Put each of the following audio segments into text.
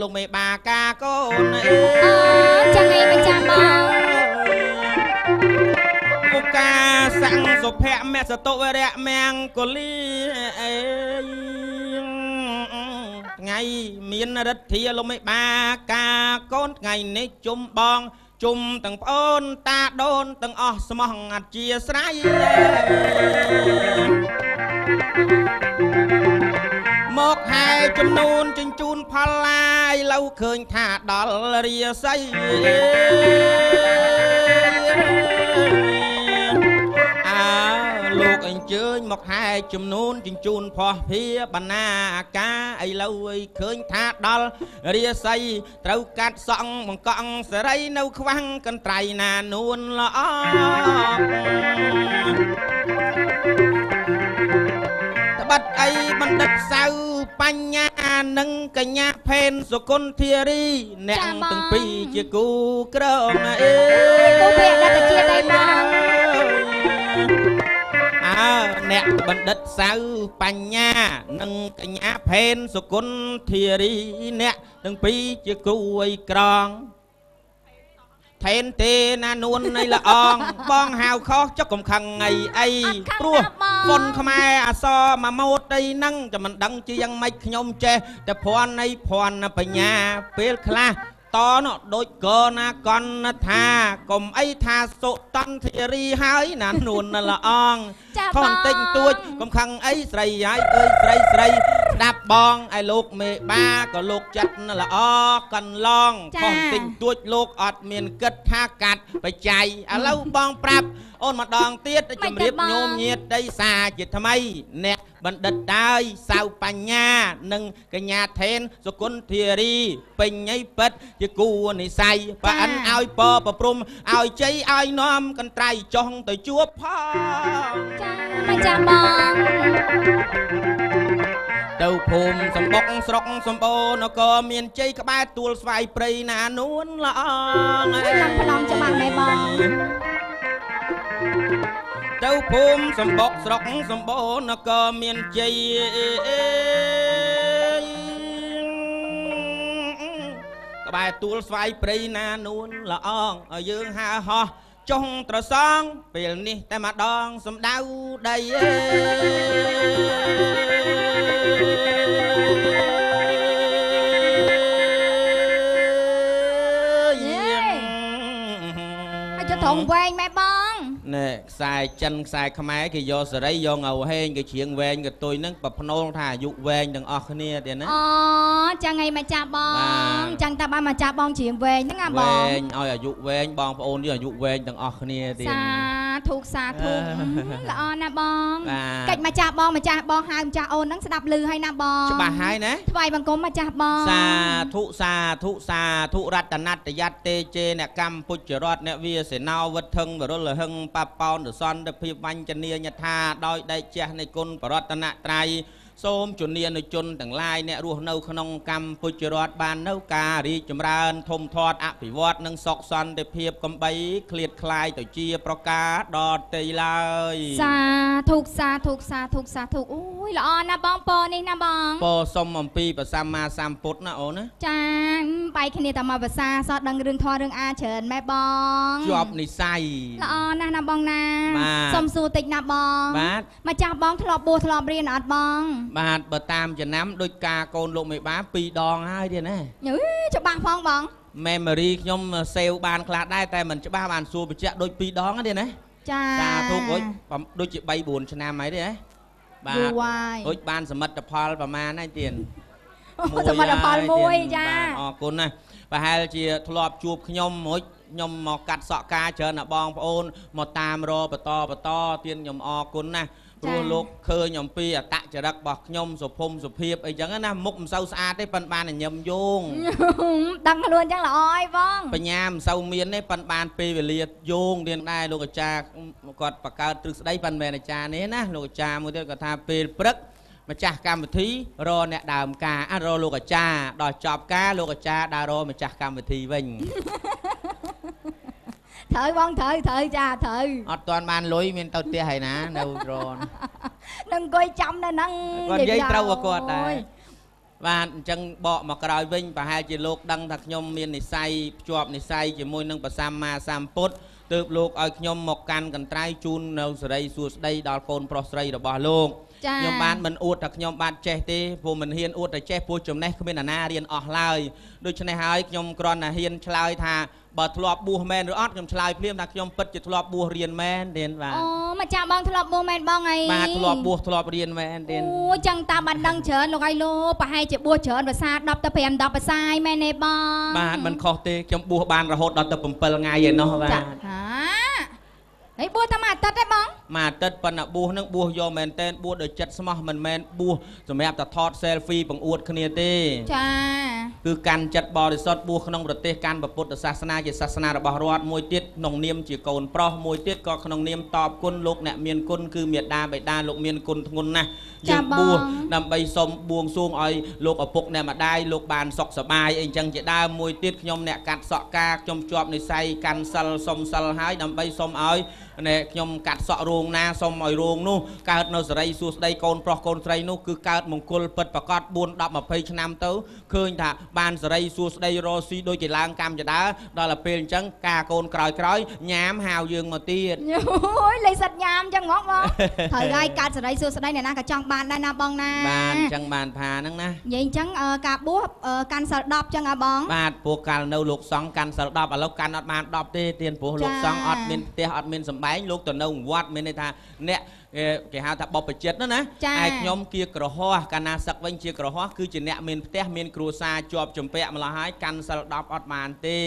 លោកមេបាកាកូនចាំឯងមិនចាំបងមុកាសង្ឃសុភៈមសតុវរៈមង្គលីថ្ងៃមានរិទ្ធាលោកមេបាកាកូនថ្ងៃនេះជុំបងជុំទាំងប្អូនតាដូនទាំងអស់ស្មោះអធិស្ឋានមកហែចំនួនចិញ្ជូនផលឡាយឡូវឃើញថាដល់រាសីលោកអញ្ជើញមកហែចំនួនចិញ្ជូនផោះភាបណ្ណាអាកាឥឡូវឲ្យឃើញថាដល់រាសីត្រូវកាត់សង់បង្កង់សេរីនៅខ្វាំងកន្ត្រៃណានួនល្អត្បិតអីបណ្ឌិតសៅបញ្ញានិងកញ្ញាផេនសុគន្ធារីអ្នកទាំងពីរជាគូក្រងគូពេកដល់ជាដៃបងអ្នកបណ្ឌិតសៅបញ្ញានិងកញ្ញាផេនសុគន្ធារីអ្នកទាំងពីរជាគ្រូអីក្រងថេនទេណានួននៃល្អងបងហៅខុសចុកកំខឹងអីព្រោះប៉ុនខ្មែរអសមកម៉ូតអីហ្នឹងតែមិនដឹងជាយ៉ាងម៉េចខ្ញុំចេះតែភ័ណ្ឌនៃភ័ណ្ឌបញ្ញាពេលខ្លះតណដូចកណាកនថាកុំអីថាសុតន្ធារីហើយណានួនល្អងខនតិចទួចកំខឹងអីស្រីហើយអើយស្រីស្ដាប់បងឲ្យលោកមេបាក៏លោកចិត្តល្អកន្លងខនតិចទួចលោកអត់មានគិតថាកាត់បច្ច័យឥឡូវបងប្រាប់អូនម្ដងទៀតជំរាបញោមញាតដីសាជាថ្មីអ្នកបណ្ឌិតដើយសៅបញ្ញានិងកញ្ញាថេនសុគន្ធារីពេញញីពិតជាគូនិស័យប៉ិនឲ្យពប្រព្រំឲ្យជ័យឲ្យនាំកន្ត្រៃចុះទៅជួបផងចាមិនចាំបងទៅភូមិសំបុកស្រុកសំបូរនគរមានជ័យក្បែរទួលស្វាយព្រៃណានួនល្អងឡើងផ្លំច្បាស់មែនបងទៅភូមិសំបុកស្រុកសំបូរនគរមានជ័យក្បែរទួលស្វាយព្រៃណានួនល្អងឲ្យយើងហើហោះចុងត្រសងពេលនេះតែម្ដងសំដៅដីថងវែងម៉ែបងណែខ្សែចិនខ្សែខ្មែរគេយកសេរីយកឲ្យហេងគេច្រៀងវែងកតុយហ្នឹងប្រភ្នូលថាអាយុវែងទាំងអស់គ្នាទៀតណាអូចាំថ្ងៃមកចាស់បងចាំតាបានមកចាស់បងច្រៀងវែងហ្នឹងណាបងវែងឲ្យអាយុវែងបងប្អូននេះអាយុវែងទាំងអស់គ្នាទៀតសាធុល្អណាស់បងកិច្ចមកចាស់បងម្ចាស់បងហៅម្ចាស់អូនហ្នឹងស្ដាប់ឮហើយណាបងច្បាស់ហើយណាថ្វាយបង្គំម្ចាស់បងសាធុរតនតយត្តទេជេអ្នកកម្មពុជ្ជរតអ្នកវាសេណោវត្ថឹងវរុលហឹងបបោនសន្តិភាពវញ្ចនីយថាដោយដេកជះនៃគុណបរតនត្រ័យសូមជំនានុជនទាំងឡាយអ្នករស់នៅក្នុងកម្ពុជារដ្ឋបាននៅការរីកចម្រើនធំធាត់អភិវឌ្ឍនិងសុខសន្តិភាពកំបីឃ្លាតคล้ายទៅជាប្រការដតីឡើយសាធុអូយល្អណាស់បងពរនេះណាបងពរសុំអំពីព្រះសម្មាសម្ពុទ្ធណាអូនណាចាបែកគ្នាតែមកភាសាសោះដឹងរឿងធម៌រឿងអាច្រើនម៉ែបងជាប់និស័យល្អណាស់ណាបងណាសុំសួរតិចណាបងបាទម្ចាស់បងធ្លាប់បួសធ្លាប់រៀនអត់បងបាទបើតាមចំណាំដូចការកូនលោកមេបា2ដងហើយទៀតណាច្បាស់ផងបង memory ខ្ញុំសេវបានខ្លះដែរតែមិនច្បាស់បានសួរបញ្ជាក់ដូច2ដងទៀតណាចាសាធុរួចដូចជា3 4ឆ្នាំហើយទេហ៎បាទរួចបានសមិទ្ធផលប្រមាណហើយទៀតសមិទ្ធផលមួយចាអរគុណណាប្រហែលជាធ្លាប់ជួបខ្ញុំរួចខ្ញុំមកកាត់សក់ការច្រើនណាបងប្អូនមកតាមរបន្តទៀតខ្ញុំអរគុណណាព្រោះលោកឃើញអំពីអតចរិតរបស់ខ្ញុំសុភមសុភាពអីចឹងណាមុខមិនសូវស្អាតទេប៉ុន្តែបានញឹមយងដឹងខ្លួនចឹងល្អហើយបងបញ្ញាមិនសូវមានទេប៉ុន្តែបានពេលវេលាយងទៀតដែរលោកអាចារ្យគាត់បង្កើតទ្រឹស្ដីប៉ុន្តែមិនមែនអាចារ្យនេះណាលោកអាចារ្យមួយទៀតគាត់ថាពេលព្រឹកម្ចាស់កម្មវិធីរអ្នកដើមការរលោកអាចារ្យដល់ចប់ការលោកអាចារ្យដើររម្ចាស់កម្មវិធីវិញត្រូវបងត្រូវចាត្រូវអត់ទាន់បានលុយមានទៅផ្ទះហើយណានៅរននឹងអង្គុយចាំនៅហ្នឹងគាត់និយាយត្រូវគាត់ដែរ បាទអញ្ចឹងបកមកក្រោយវិញប្រហែលជាលោកដឹងថាខ្ញុំមាននិស្ស័យភ្ជាប់និស្ស័យជាមួយនឹងព្រះសម្មាសម្ពុទ្ធទើបលោកឲ្យខ្ញុំមកកាន់កន្ត្រៃជូននៅសេរីសួស្តីដល់កូនប្រុសស្រីរបស់លោកខ្ញុំបានមិនអួតថាខ្ញុំបានចេះទេព្រោះមិនហ៊ានអួតតែចេះព្រោះចំណេះគ្មានអាណារៀនអស់ឡើយដូច្នេះហើយខ្ញុំគ្រាន់តែហ៊ានឆ្លើយថាបើធ្លាប់បួសមែនឬអត់ខ្ញុំឆ្លើយភ្លាមថាខ្ញុំពិតជាធ្លាប់បួសរៀនមែនទេបាទអូម្ចាស់បងធ្លាប់បួសមែនបងអីបាទធ្លាប់បួសធ្លាប់រៀនមែនទេអូចឹងតាបានដឹងច្រើនលោកឲ្យលោកប្រហែលជាបួសច្រើនភាសា10ទៅ5 10ភាសាឯមែនទេបងបាទមិនខុសទេខ្ញុំបួសបានរហូតដល់ទៅ7ថ្ងៃឯណោះបាទចាហាហើយបួសតែមួយអាទិត្យទេបងមួយអាទិត្យប៉ុន្តែបួសនឹងបួសយកមែនតែនបួសដោយចិត្តស្មោះមិនមែនបួសសម្រាប់តែថត selfie បង្អួតគ្នាទេចាគឺកាន់ចិត្តបរិសុទ្ធបួសក្នុងប្រទេសកាន់ពុទ្ធសាសនាជាសាសនារបស់រដ្ឋមួយទៀតក្នុងនាមជាកូនប្រុសមួយទៀតក៏ក្នុងនាមតបគុណលោកអ្នកមានគុណគឺមេដាបិតាលោកមានគុណធ្ងន់ណាស់យើងបួសដើម្បីសុំបួងសួងឲ្យលោកឪពុកអ្នកម្ដាយលោកបានសុខសប្បាយអីចឹងជាដើមមួយទៀតខ្ញុំអ្នកកាត់សក់ការខ្ញុំជាប់និស្ស័យកាន់សិលសុំសិលហើយដើម្បីសុំឲ្យខ្ញុំកាត់សក់រោងណាសុំឲ្យរោងនោះកើតនៅសេរីសួស្តីកូនប្រុសកូនស្រីនោះគឺកើតមង្គលពិតប្រកប4 10 20ឆ្នាំទៅឃើញថាបានសេរីសួស្តីរស់ស៊ីដូចជាឡើងកម្មចដាដល់ទៅពេលអញ្ចឹងការកូនក្រោយញ៉ាមហៅយើងមកទៀតអូយលេខសិតញ៉ាមអញ្ចឹងហ្មងបងត្រូវហើយកើតសេរីសួស្តីអ្នកណាក៏ចង់បានដែរណាបងណាបានអញ្ចឹងបានផាហ្នឹងណានិយាយអញ្ចឹងការបួសកាន់សិល10អញ្ចឹងហ៎បងបាទពួកកាលនៅលោកសង្ឃកាន់សិល10ឥឡូវកាន់អត់បាន10ទេទៀនព្រោះលោកសង្ឃអត់មានផ្ទះអត់មានសំបែងលោកទៅនៅវត្តមានន័យថាអ្នកគេហៅថាបបជិតណាឯខ្ញុំគៀក្រហោះកាលណាសឹកវិញជាក្រហោះគឺជាអ្នកមានផ្ទះមានគ្រួសារជាប់ជំពាក់ម្ល៉េះហើយកាន់សិល10អត់បានទេ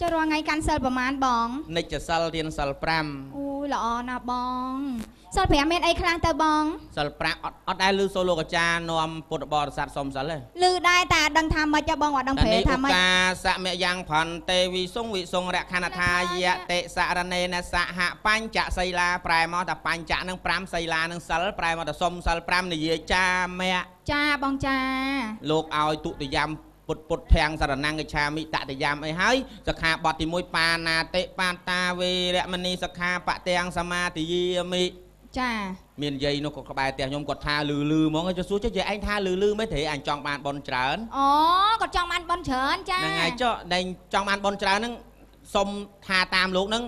ចុះរាល់ថ្ងៃកាន់សិលប្រហែលបងនិច្ចសិលទៀនសិល5អូយល្អណាស់បងសិល5មានអីខ្លះទៅបងសិល5អត់ដែលឮសូរលោកអាចារ្យនាំពុទ្ធបរិស័ទសុំសិលទេឮដែរតែអត់ដឹងថាម៉េចបងអត់ដឹងព្រែថាម៉េចកាសមយ៉ាងផន្តេវិសុងរខណថាយតិសរណេនសហបញ្ចសីលាប្រែមកថាបញ្ចនឹង5សីលានឹងសិលប្រែមកថាសុំសិល5និយាយចាមៈចាបងចាលោកឲ្យទុតិយមពុទ្ធធាំងសរណង្កច្ឆាមិតតិយាមអីហើយសិក្ខាបទទី1បាណាតិបាតាវេរមណីសិក្ខាបទាំងសមាទិយាមិចាមានយាយនោះក៏ក្បែរផ្ទះខ្ញុំគាត់ថាលឺហ្មងចុះសួរចេះយាយឯងថាលឺមិនទេអញចង់បានបនច្រើនអូគាត់ចង់បានបនច្រើនចាហ្នឹងហើយចុះតែចង់បានបនច្រើនហ្នឹងសុំថាតាមលោកហ្នឹង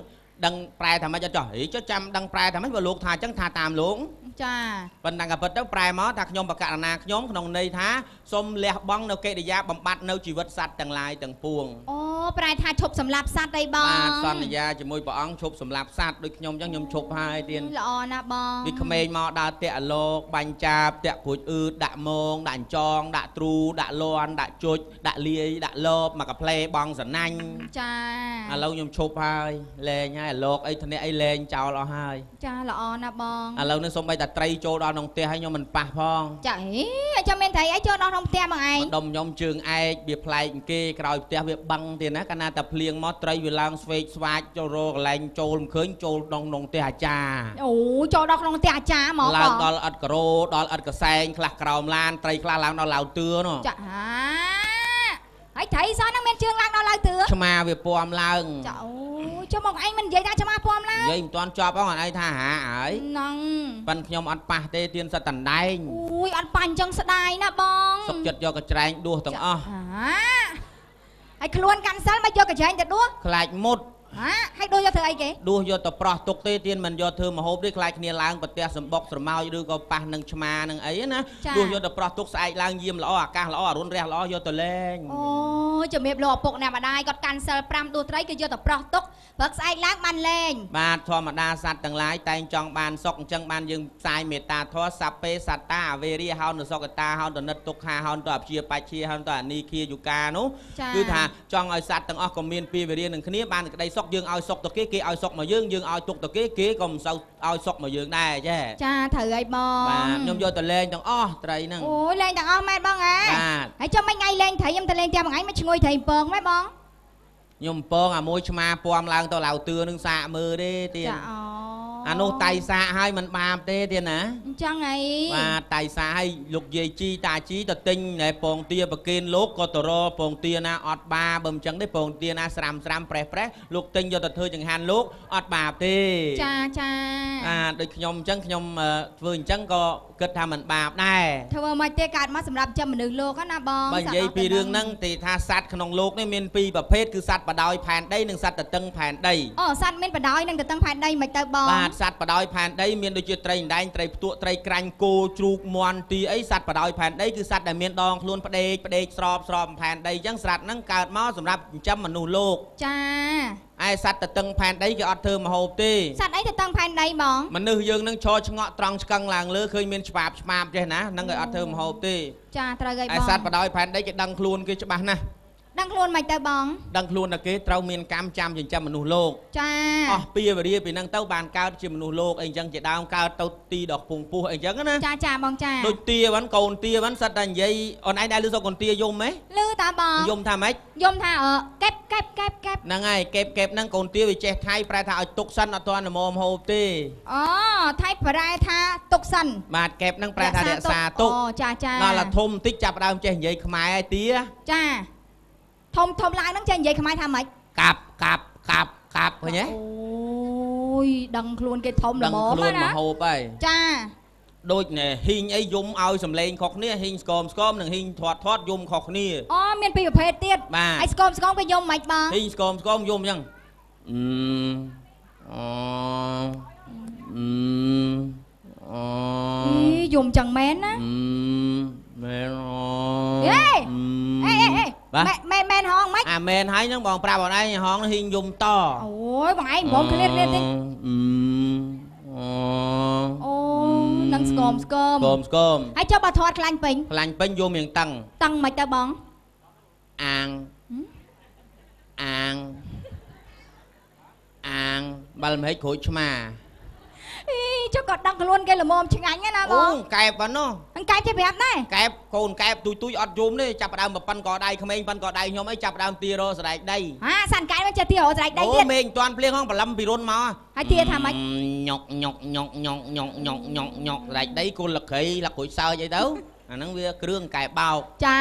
ដឹងប្រែថាម៉េចអត់ចុះចុះចាំដឹងប្រែថាម៉េចបើលោកថាអញ្ចឹងថាតាមលោកចាប៉ុន្តែក៏ពិតទៅប្រែមកថាខ្ញុំបកករណាខ្ញុំក្នុងន័យថាសូមលះបង់នៅកិរិយាបំបត្តិនៅជីវិតសត្វទាំងឡាយទាំងពួងអូប្រែថាឈប់សម្លាប់សត្វអីបងបាទសន្យាជាមួយព្រះអង្គឈប់សម្លាប់សត្វដូចខ្ញុំអញ្ចឹងខ្ញុំឈប់ហើយទៀតល្អណាស់បងពីក្មេងមកដើរតាក់អាលោកបាញ់ចាបតាក់ព្រួយអឺតដាក់មងដាក់ចងដាក់ទ្រូដាក់លន់ដាក់ជុចដាក់លាយដាក់លបមកកាផ្លេបងសណាញ់ចាឥឡូវខ្ញុំឈប់ហើយលែងហើយអាលោកអីធ្នាក់អីលែងចោលអស់ហើយចាល្អណាស់បងឥឡូវនេះសូម្បីតែត្រីចូលដល់ក្នុងផ្ទះហើយខ្ញុំមិនប៉ះផងចាចាំមានត្រីអីចូលដល់ក្នុងផ្ទះបងឯងដុំខ្ញុំជើងឯកវាប្លែកគេក្រោយផ្ទះវាបឹងទៀតណាកាលណាតែភ្លៀងមកត្រីវាឡើងស្វែកស្វាចចូលរកកន្លែងចូលមិនឃើញចូលក្នុងផ្ទះអាចារ្យអូចូលដល់ក្នុងផ្ទះអាចារ្យហ្មងឡើងដល់អត់ការ៉ូដល់អត់កសែងខ្លះក្រោមឡានត្រីខ្លះឡើងដល់ឡៅទឿនោះចាហើយត្រីសោះហ្នឹងមានជើងឡើងដល់ឡៅទឿឆ្មាវាពំឡើងចាអូចុះមកឯងមិននិយាយថាឆ្មាពំឡើងនិយាយមិនទាន់ចប់ផងអត់ឯងថាហាហើយហ្នឹងប៉ិនខ្ញុំអត់ប៉ះទេទៀនសិតតណ្ដែងអូយអត់ប៉ះអញ្ចឹងស្ដាយណាបងសុកចិត្តយកកញ្ច្រែងដួសទាំងអស់ហើយខ្លួនកាន់សិលមកយកកញ្ច្រែងទៅដួសខ្លាចមុតហើយដួសយកធ្វើអីគេដួសយកទៅប្រោះទុកទេទៀនមិនយកធ្វើមហូបទេខ្លាចគ្នាឡើងប្រទះសម្បុកស្រមោចឬក៏ប៉ះនឹងឆ្មានឹងអីណាដួសយកទៅប្រោះទុកស្អែកឡើងយាមល្អអាកាសល្អអរុនរះល្អយកទៅលេងអូជំរាបលោកឪពុកអ្នកម្ដាយគាត់កាន់សិល5ដួសត្រីគឺយកទៅប្រោះទុកព្រឹកស្អែកឡើងបានលេងបាទធម្មតាសត្វទាំងឡាយតែងចង់បានសុខអញ្ចឹងបានយើងផ្សាយមេត្តាធម៌សัพពេសត្តាអវេរាហោនសុខតាហោនតនិតទុក្ខាហោនតអព្យាបច្ឆាហោនតអនីគាយុកានោះគឺថាចង់ឲ្យសត្វទាំងអស់ក៏មានពីវេរានឹងគ្នាបានក្តីសុខយើងឲ្យសុខទៅគេឲ្យសុខមកយើងឲ្យទុកទៅគេក៏មិនសូវឲ្យសុខមកយើងដែរចាចាត្រូវហើយបងបាទខ្ញុំយកទៅលេងទាំងអស់ត្រីហ្នឹងអូយលេងទាំងអស់មែនបងហ៎បាទហើយចុះមិនថ្ងៃលេងត្រីខ្ញុំទៅលេងત્યાંមួយថ្ងៃមិនឈ្ងុយត្រីពងមែនបងខ្ញុំពងអាមួយឆ្មាពំឡើងទៅឡៅទឿនឹងសាកមើលទេទៀតចាអូអានោះតៃសាកឲ្យមិនបាបទេទៀតណាអញ្ចឹងអីបាទតៃសាកឲ្យលោកយាយជីតាជីទៅទិញតែពងទាប្រគេនលោកក៏ទៅរកពងទាណាអត់បាបើមិនអញ្ចឹងទេពងទាណាស្រាំប្រេះលោកទិញយកទៅធ្វើចង្ហាន់លោកអត់បាបទេចាដូចខ្ញុំអញ្ចឹងខ្ញុំធ្វើអញ្ចឹងក៏ គិតថាមិនបាបដែរ ធ្វើមកទេកើតមកសម្រាប់ចាំមនុស្សលោកណាបង បើនិយាយពីរឿងហ្នឹងទីថាសត្វក្នុងโลกនេះមានពីរប្រភេទគឺសត្វបដោយផែនដីនិងសត្វតឹងផែនដី អូសត្វមានបដោយនិងតឹងផែនដីមិនទៅបង បាទសត្វបដោយផែនដីមានដូចជាត្រីអណ្ដែងត្រីផ្ទក់ត្រីក្រាញ់គោជ្រូកមាន់ទីអីសត្វបដោយផែនដីគឺសត្វដែលមានដងខ្លួនផ្ដេកស្របផែនដីអញ្ចឹងសត្វហ្នឹងកើតមកសម្រាប់ចិញ្ចឹមមនុស្សលោក ចា ឯសត្វតឹងផែនដីគេអត់ធ្វើមហូបទេស ត្វអីទៅតឹងផែនដីបង មនុស្សយើងនឹងឈរឆ្ងក់ត្រង់ឆ្កឹងឡើងលើឃើញមានឆ្មាបចេះណាហ្នឹងគេអត់ធ្វើមហូបទេ ចាត្រូវហើយបង ឯសត្វបដោយផែនដីគេដឹងខ្លួនគេច្បាស់ណាស់ ដឹងខ្លួនមិនទៅបង ដឹងខ្លួនតែគេត្រូវមានកម្មចាំចិញ្ចឹមមនុស្សលោក ចា អស់ពីវេរាពីហ្នឹងទៅបានកើតជាមនុស្សលោកអីចឹងជាដើមកើតទៅទីដល់ពងពោះអីចឹងណា ចាបងចា ដូចទាវ៉ាន់កូនទាវ៉ាន់សិតតែនិយាយអូនឯងដែរលឺសូកូនទាយំហ៎ លឺតាបង យំថាម៉េច យំថាកេបហ្នឹងហើយកេបហ្នឹងកូនទាវាចេះថៃប្រែថាឲ្យទុកសិនអត់ទាន់ល្មមហូបទេ អូថៃប្រែថាទុកសិន បាទកេបហ្នឹងប្រែថារក្សាទុក អូចា ដល់ឡាធំបន្តិចចាប់ដើមចេះនិយាយខ្មែរឯទា ចាធំឡើងហ្នឹងចេះនិយាយខ្មែរថាម៉េច កាប់ឃើញទេ អូយដឹងខ្លួនគេធំល្ម ដឹង ម ខ្លួន ណា មកហូបហើយ ចា ដូចណែហ៊ីងអីយំឲ្យសំឡេងខុសគ្នាហ៊ីងស្គមនិងហ៊ីងធាត់យំខុសគ្នា អូមានពីរប្រភេទទៀត បាទ ហើយស្គមគេយំមិនបង ហ៊ីងស្គមយំអញ្ចឹងយំចឹងមែនណា មែន អេមែនហងម៉េច អាមែនហើយហ្នឹងបងប្រាប់បងឯងហងហ៊ីងយំត អូយបងឯងបងគ្នាតិចអូនឹងស្គម ហើយចុះបើធាត់ខ្លាញ់ពេញយំរៀងតឹង តឹងមិនទៅបង អាងបាល់មហិចក្រូចឆ្មា ចុះគាត់ដឹងខ្លួនគេល្មមឆ្ងាញ់ណាបង អូកែបហ្នឹង អង្កែបចេះប្រាប់ដែរ កែបកូនកែបទុយអត់យំទេចាប់ដើមប៉ិនកដៃក្មេងប៉ិនកដៃខ្ញុំអីចាប់ដើមទារស្រែកដី សានកែបចេះទារស្រែកដី អូ ទៀត មេឃមិនទាន់ភ្លៀងហងបលឹមពីរុនមក ហើយទាថាម៉េច ញក់ស្រែកដីគល់លក្រីលក្រួយសើចអីទៅអាហ្នឹងវាគ្រឿងកែបោក ចា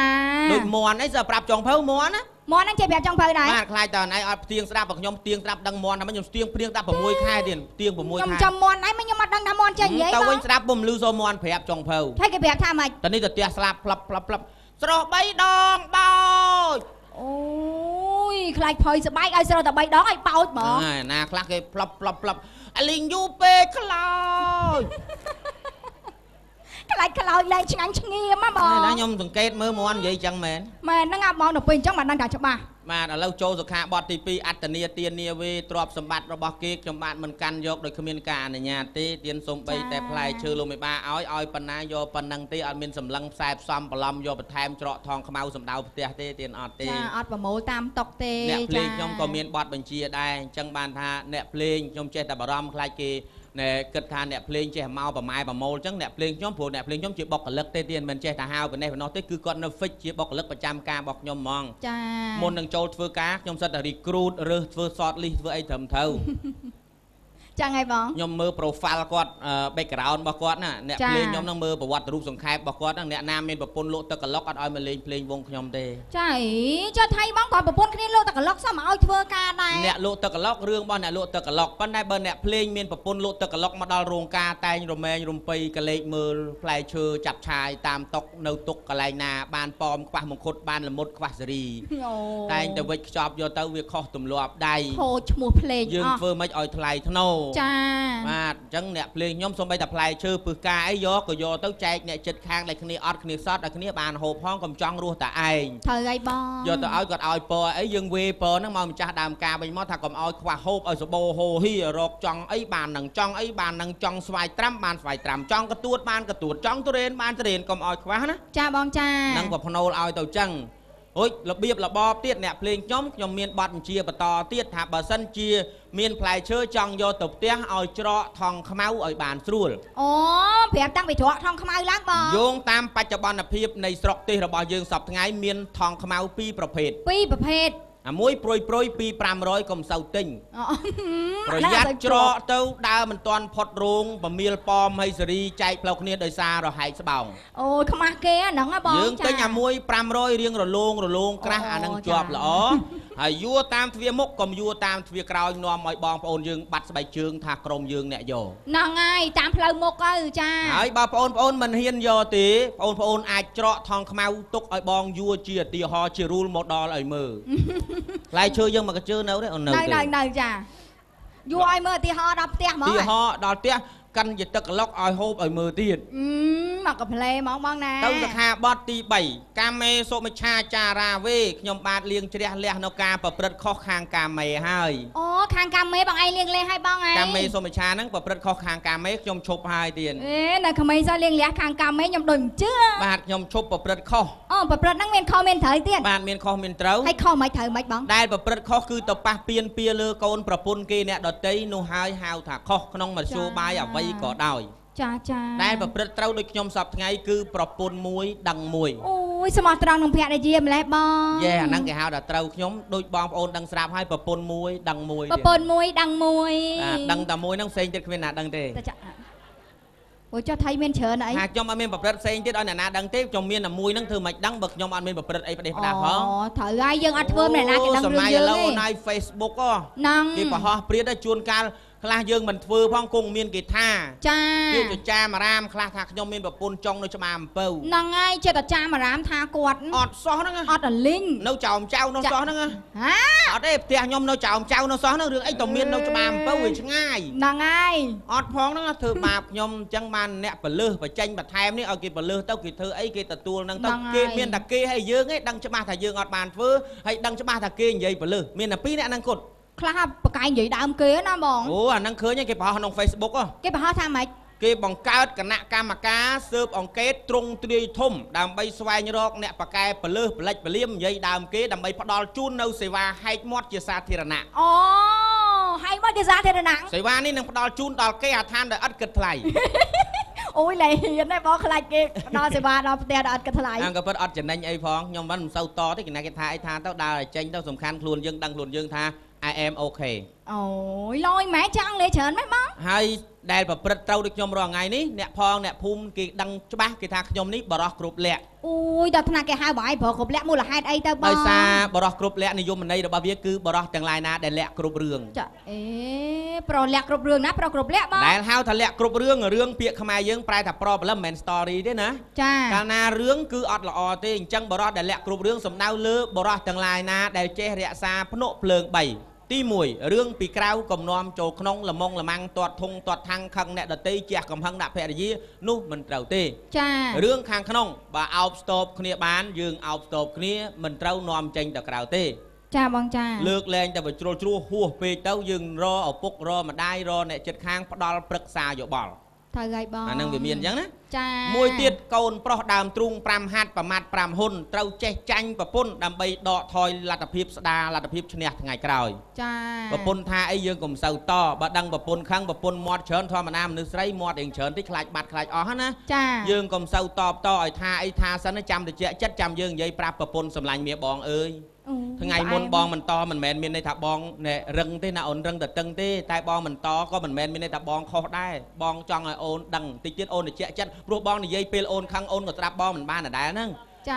ដូចមន់អីសើប្រាប់ចុងភៅមន់ណា មកហ្នឹងចេះប្រាប់ចង់ភៅដែរ បាទខ្លាចតើណៃអត់ផ្ទៀងស្ដាប់បើខ្ញុំផ្ទៀងស្ដាប់ដឹងមន់តែខ្ញុំផ្ទៀងព្រៀង16ខែទៀតផ្ទៀង6ខែ ខ្ញុំចាំមន់ឯងខ្ញុំអត់ដឹងថាមន់ចេះនិយាយ ទៅ បង វិញស្ដាប់ពុំលឺសូមមន់ប្រាប់ចុងភៅ ហើយគេប្រាប់ថាម៉េច តនេះទៅផ្ទះស្លាប់ផ្លាប់ស្រស់3ដងបោច អូយខ្លាចភ័យសបែកឲ្យស្រស់តែ3ដងឲ្យបោចហ្មង ហ្នឹងណាខ្លះគេផ្លាប់អាលីងយូពេកខ្លោច ខ្លាចលែងឆ្ងាញ់ឆ្ងៀមហ្មង ណាខ្ញុំសង្កេតមើលមន់និយាយចឹងមែន មែនហ្នឹងអាបងទៅពេញចឹងបានដឹងថាច្បាស់ បាទឥឡូវចូលសុខាបទទី2អត្តនីទានាវេទ្រព្យសម្បត្តិរបស់គេខ្ញុំបាទមិនកាន់យកដោយគ្មានការអនុញ្ញាតទេទានសំបីតែផ្លែឈើលោកមេបាឲ្យប៉ុណ្ណាយកប៉ុណ្ណឹងទេអត់មានសម្លឹងផ្សែផ្សំបន្លំយកបន្ថែមច្រកថងខ្មៅសម្ដៅផ្ទះទេទានអត់ទេ ចាអត់ប្រមូលតាមតុកទេ អ្នកភ្លេងខ្ញុំក៏មានបទបញ្ជាដែរអញ្ចឹងបានថាអ្នកភ្លេងខ្ញុំចេះតែបារម្ភខ្លាចគេណែគិតថាអ្នកភ្លេងចេះមកប្រម៉ែប្រមូលអញ្ចឹងអ្នកភ្លេងខ្ញុំព្រោះអ្នកភ្លេងខ្ញុំជាបុគ្គលិកទេទៀតមិនចេះតែហៅប៉ុណ្ណេះប៉ុណ្ណោះទេគឺគាត់នៅ fix ជាបុគ្គលិកប្រចាំការរបស់ខ្ញុំហ្មង ចា មុននឹងចូលធ្វើការខ្ញុំសិតតែ recruit រើសធ្វើ short list ធ្វើអីត្រឹមត្រូវ ចឹងហើយបង ខ្ញុំមើល profile គាត់ background របស់គាត់ណាអ្នកភ្លេងខ្ញុំនឹងមើលប្រវត្តិរូបសង្ខេបរបស់គាត់ហ្នឹងអ្នកណាមានប្រពន្ធលក់ទឹកកឡុកអត់ឲ្យមកលេងភ្លេងវងខ្ញុំទេ ចាចុះថៃបងគាត់ប្រពន្ធគ្នាលោកតែកន្លុកសោះមកឲ្យធ្វើការដែរ អ្នកលក់ទឹកកឡុករឿងរបស់អ្នកលក់ទឹកកឡុកប៉ុន្តែបើអ្នកភ្លេងមានប្រពន្ធលក់ទឹកកឡុកមកដល់រោងការតែងរមែងរំពៃកលេចមើលផ្លែឈើចាប់ឆាយតាមតុកនៅតុកកន្លែងណាបានប៉មខ្វះមង្ឃុតបានល្មុតខ្វះសេរីតែងតែវិចខ្ចប់យកទៅវាខុសទម្លាប់ដៃ ហូចឈ្មោះភ្លេង យើងធ្វើមិនឲ្យថ្លៃធ្នូ ចា បាទអញ្ចឹងអ្នកភ្លេងខ្ញុំសូម្បីតែផ្លែឈើពឹសការអីយកក៏យកទៅចែកអ្នកចិត្តខាងដែលគ្នាអត់គ្នាសតឲ្យគ្នាបានហូបផងកុំចង់រស់តែឯង ត្រូវហើយបង យកទៅឲ្យគាត់ឲ្យពរអីយើងវេពរហ្នឹងមកម្ចាស់ដើមការវិញមកថាកុំឲ្យខ្វះហូបឲ្យសបោហូហ៊ីរកចង់អីបាននឹងចង់អីបាននឹងចង់ស្វាយត្រាំបានស្វាយត្រាំចង់កទួតបានកទួតចង់ទុរេនបានទុរេនកុំឲ្យខ្វះណា ចាបងចា ហ្នឹងក៏ភ្នូលឲ្យទៅចឹងអូយរបៀបរបបទៀតអ្នកភ្លេងខ្ញុំមានបទបញ្ជាបន្តទៀតថាបើសិនជាមានផ្លែឈើចង់យកទៅផ្ទះឲ្យច្រកថងខ្មៅឲ្យបានស្រួល អូប្រាប់តាំងពីច្រកថងខ្មៅឡើងបង យោងតាមបច្ចុប្បន្នភាពនៃស្រុកទេសរបស់យើងសពថ្ងៃមានថងខ្មៅ2ប្រភេទ 2ប្រភេទ មួយប្រួយពី500កុំសូវទិញប្រយ័ត្នច្រកទៅដើរមិនទាន់ផុតរោងប្រមៀលប៉មហើយសេរីចែកផ្លូវគ្នាដោយសាររហែកស្បោងអូយខ្មាស់គេហ្នឹងហ៎បងយើងទិញមួយ500រៀងរលោងក្រាស់អានឹងជាប់ល្អហើយយួរតាមទ្វារមុខកុំយួរតាមទ្វារក្រោយនាំឲ្យបងប្អូនយើងបាត់ស្បែកជើងថាក្រុមយើងអ្នកយកហ្នឹងហើយតាមផ្លូវមុខទៅចាហើយបើបងប្អូនមិនហ៊ានយកទេបងប្អូនអាចច្រកថងខ្មៅទុកឲ្យបងយួរជាឧទាហរណ៍ជា rule model ឲ្យមើលផ្លែឈើយើងមកកញ្ជើនៅទេអូននៅចាយួរឲ្យមើលឧទាហរណ៍ដល់ផ្ទះហ្មងឧទាហរណ៍ដល់ផ្ទះកាន់ជាទឹកក្លុកឲ្យហូបឲ្យមើលទៀតមកកាផ្លេហ្មងបងណាទៅសិក្ខាបទទី3កាមេសុមិច្ឆាចារាវេខ្ញុំបាទលៀងជ្រះលះនៅការប្រព្រឹត្តខុសខាងកាមេហើយអូខាងកាមេបងឯងលៀងលះឲ្យបងឯងកាមេសុមិច្ឆាហ្នឹងប្រព្រឹត្តខុសខាងកាមេខ្ញុំឈប់ហើយទៀតនៅក្មេងសោះលៀងលះខាងកាមេខ្ញុំដូចមិនជឿបាទខ្ញុំឈប់ប្រព្រឹត្តខុសអូប្រព្រឹត្តហ្នឹងមានខុសមានត្រូវទៀតបាទមានខុសមានត្រូវហើយខុសមិនត្រូវមិនបងដែលប្រព្រឹត្តខុសគឺទៅប៉ះពៀនពៀលើកូនប្រពន្ធគេអ្នកដតីនោះហើយហៅថាខុសក្នុងមធ្យោបាយអ្វីក៏ដោយចាដែលប្រព្រឹត្តត្រូវដូចខ្ញុំសពថ្ងៃគឺប្រពន្ធមួយដឹងមួយអូយស្មោះត្រង់នឹងភរិយាម្លេះបងយេអាហ្នឹងគេហៅថាត្រូវខ្ញុំដូចបងប្អូនដឹងស្រាប់ហើយប្រពន្ធមួយដឹងមួយប្រពន្ធមួយដឹងមួយដឹងតែមួយហ្នឹងផ្សេងទៀតគ្មានណាដឹងទេអូចុះថៃមានច្រើនអីថាខ្ញុំអត់មានប្រព្រឹត្តផ្សេងទៀតឲ្យអ្នកណាដឹងទេខ្ញុំមានតែមួយហ្នឹងធ្វើមិនដឹងបើខ្ញុំអត់មានប្រព្រឹត្តអីប្រទេសផ្ដាស់ផងត្រូវហើយយើងអត់ធ្វើម្នាក់ណាគេដឹងរឿងយើងទេសម័យឥឡូវនៅ Facebook ហ្នឹងគេបរោះព្រាតជួនកាលខ្លះយើងមិនធ្វើផងគង់មានគេថាចាគេចចាមរាមខ្លះថាខ្ញុំមានប្រពន្ធចុងនៅច្បារអំពៅហ្នឹងហើយចិត្តចាមរាមថាគាត់អត់សោះហ្នឹងអត់រលីងនៅចោមចៅនៅសោះហ្នឹងហាអត់ទេផ្ទះខ្ញុំនៅចោមចៅនៅសោះហ្នឹងរឿងអីតើមាននៅច្បារអំពៅវាឆ្ងាយហ្នឹងហើយអត់ផងហ្នឹងធ្វើបាបខ្ញុំអញ្ចឹងបានអ្នកបលឹះបញ្ចេញបន្ថែមនេះឲ្យគេបលឹះទៅគេធ្វើអីគេទទួលហ្នឹងទៅគេមានតែគេហើយយើងឯងដឹងច្បាស់ថាយើងអត់បានធ្វើហើយដឹងច្បាស់ថាគេនិយាយបលឹះមានតែពីរអ្នកហ្នឹងគាត់ខ្លះបកាយនិយាយដើមគេណាបងអូអាហ្នឹងឃើញគេបរោះក្នុង Facebook គេបរោះថាម៉េចគេបង្កើតគណៈកម្មការស៊ើបអង្កេតទ្រង់ទ្រាយធំដើម្បីស្វែងរកអ្នកបកកែបលឹះបលិចបលៀមនិយាយដើមគេដើម្បីផ្ដល់ជូននៅសេវាហែកមាត់ជាសាធារណៈអូហែកមាត់ជាសាធារណៈសេវានេះនឹងផ្ដល់ជូនដល់គេអាឋានដែលឥតគិតថ្លៃអូយលែហ៊ានទេបងខ្លាចគេផ្ដល់សេវាដល់ផ្ទះដល់ឥតគិតថ្លៃហ្នឹងក៏ពិតអត់ចំណេញអីផងខ្ញុំមិនសូវតទេគេណាគេថាអីថាទៅដើរឲ្យចេញទៅសំខាន់ខ្លួនយើងដឹងខ្លួនយើងថា I am okay អូយលយម៉ែចង់លេច្រើនម៉េចបងហើយដែលប្រព្រឹត្តត្រូវដូចខ្ញុំរាល់ថ្ងៃនេះអ្នកផងអ្នកភូមិគេដឹងច្បាស់គេថាខ្ញុំនេះបរោះគ្រប់លក្ខអូយដល់ថ្នាក់គេហៅបងឯងប្រគ្រប់លក្ខមូលហេតុអីទៅបងដោយសារបរោះគ្រប់លក្ខនិយមន័យរបស់វាគឺបរោះទាំងឡាយណាដែលលក្ខគ្រប់រឿងចាប្រលក្ខគ្រប់រឿងណាប្រគ្រប់លក្ខបងដែលហៅថាលក្ខគ្រប់រឿងពាក្យខ្មែរយើងប្រែថា problem មិនមែន story ទេណាចាកាលណារឿងគឺអត់ល្អទេអញ្ចឹងបរោះដែលលក្ខគ្រប់រឿងសំដៅលើបរោះទាំងឡាយណាដែលចេះរក្សាភ្នក់ភ្លើង3ទី1រឿងពីក្រៅកំណំចូលក្នុងលមងលម៉ាំងទាត់ធុងទាត់ថាំងខឹងអ្នកដតីជះកំហឹងដាក់ភរិយានោះមិនត្រូវទេចារឿងខាងក្នុងបើអោបស្ទប់គ្នាបានយើងអោបស្ទប់គ្នាមិនត្រូវនាំចេញទៅក្រៅទេចាបងចាលើកលែងតែជ្រុលជ្រួសហួសពេកទៅយើងរឪពុករម្ដាយរអ្នកចិត្តខាងផ្ដាល់ប្រឹក្សាយោបល់ត្រូវហើយបងអានឹងវាមានអញ្ចឹងណាចាមួយទៀតកូនប្រុសដើមទ្រូង5ហាត់ប្រមាត់5ហ៊ុនត្រូវចេះចាញ់ប្រពន្ធដើម្បីដកថយលទ្ធភាពស្ដារលទ្ធភាពឈ្នះថ្ងៃក្រោយចាប្រពន្ធថាអីយើងកុំសូវតបើដឹងប្រពន្ធខឹងប្រពន្ធមាត់ច្រើនធម្មតាមនុស្សស្រីមាត់អីច្រើនតិចខ្លាចបាត់ខ្លាចអស់ណាចាយើងកុំសូវតបតឲ្យថាអីថាសិនចាំតិចចិត្តចាំយើងនិយាយប្រាប់ប្រពន្ធសម្លាញ់មាបងអើយថ្ងៃមុនបងមិនតមិនមែនមានន័យថាបងរឹងទេណាអូនរឹងតែតឹងទេតែបងមិនតក៏មិនមែនមានន័យថាបងខុសដែរបងចង់ឲ្យអូនដឹងតិចទៀតអូនតិចចិត្តព្រោះបងនិយាយពេលអូនខឹងអូនក៏ស្ដាប់បងមិនបានដែរហ្នឹង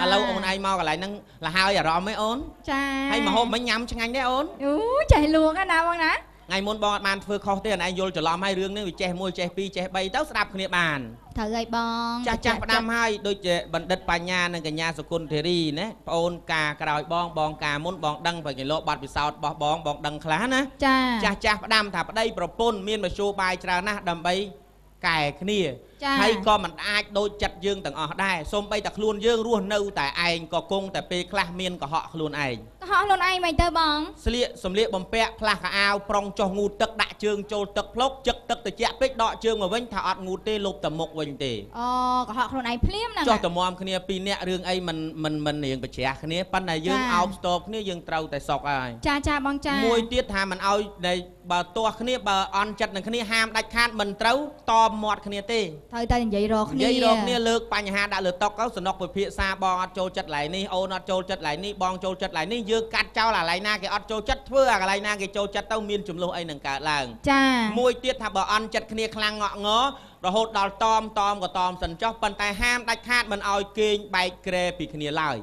ឥឡូវអូនឯងមកកន្លែងហ្នឹងលហើយអារម្មណ៍ឯអូនចាហើយមកហូបមិញញ៉ាំឆ្ងាញ់ដែរអូនអូចេះលួងណាបងណាថ្ងៃមុនបងអត់បានធ្វើខុសទេអូនឯងយល់ច្រឡំហើយរឿងនេះវាចេះ1ចេះ2ចេះ3ទៅស្ដាប់គ្នាបានត្រូវហើយបងចាស់ផ្ដាំហើយដូចជាបណ្ឌិតបញ្ញានិងកញ្ញាសុគន្ធធារីណាប្អូនការក្រោយបងការមុនបងដឹងបើគីឡូបាត់ពិសោធន៍របស់បងដឹងខ្លះណាចាស់ផ្ដាំថាប្តីប្រពន្ធមានមធ្យោបាយច្រើនណាស់ដើម្បីកែគ្នាហើយក៏មិនអាចដូចចិត្តយើងទាំងអស់ដែរសូម្បីតែខ្លួនយើងរស់នៅតែឯងក៏គង់តែពេលខ្លះមានកុហកខ្លួនឯងកុហកខ្លួនឯងមិនទៅបងស្លៀកសំលៀកបំពាក់ផ្លាស់កៅអាវប្រុងចុះងូតទឹកដាក់ជើងចូលទឹកភ្លុកចឹកទឹកត្រជាក់ពេកដកជើងមកវិញថាអត់ងូតទេលុបតែមុខវិញទេអូកុហកខ្លួនឯងភ្លាមហ្នឹងចុះតម្រាំគ្នាពីរនាក់រឿងអីមិនរៀងប្រជ្រះគ្នាប៉ុន្តែយើងអោបស្ទប់គ្នាយើងត្រូវតែសក់ហើយចាបងចាមួយទៀតថាមិនឲ្យបើទាស់គ្នាបើអន់ចិត្តនឹងគ្នាហាមដាច់ខាតមិនត្រូវតបមាត់គ្នាទេ thời ta vậy rồi vậy rồi kia lược bánh hà đã lược tóc có sân nọc với phía xa bong ọt trôi chất lại ní ô ọt trôi chất lại ní bong trôi chất lại ní dư cắt trao là lại na cái ọt trôi chất thưa cái lại na cái trôi chất tao miên chùm lô ấy nâng cả làng môi tiết thà bờ ăn chất kia khlang ngọ ngó rồi hốt đào tòm của tòm sần chóc bàn tay ham đạch khát mình ao kinh bay kề bị kia lại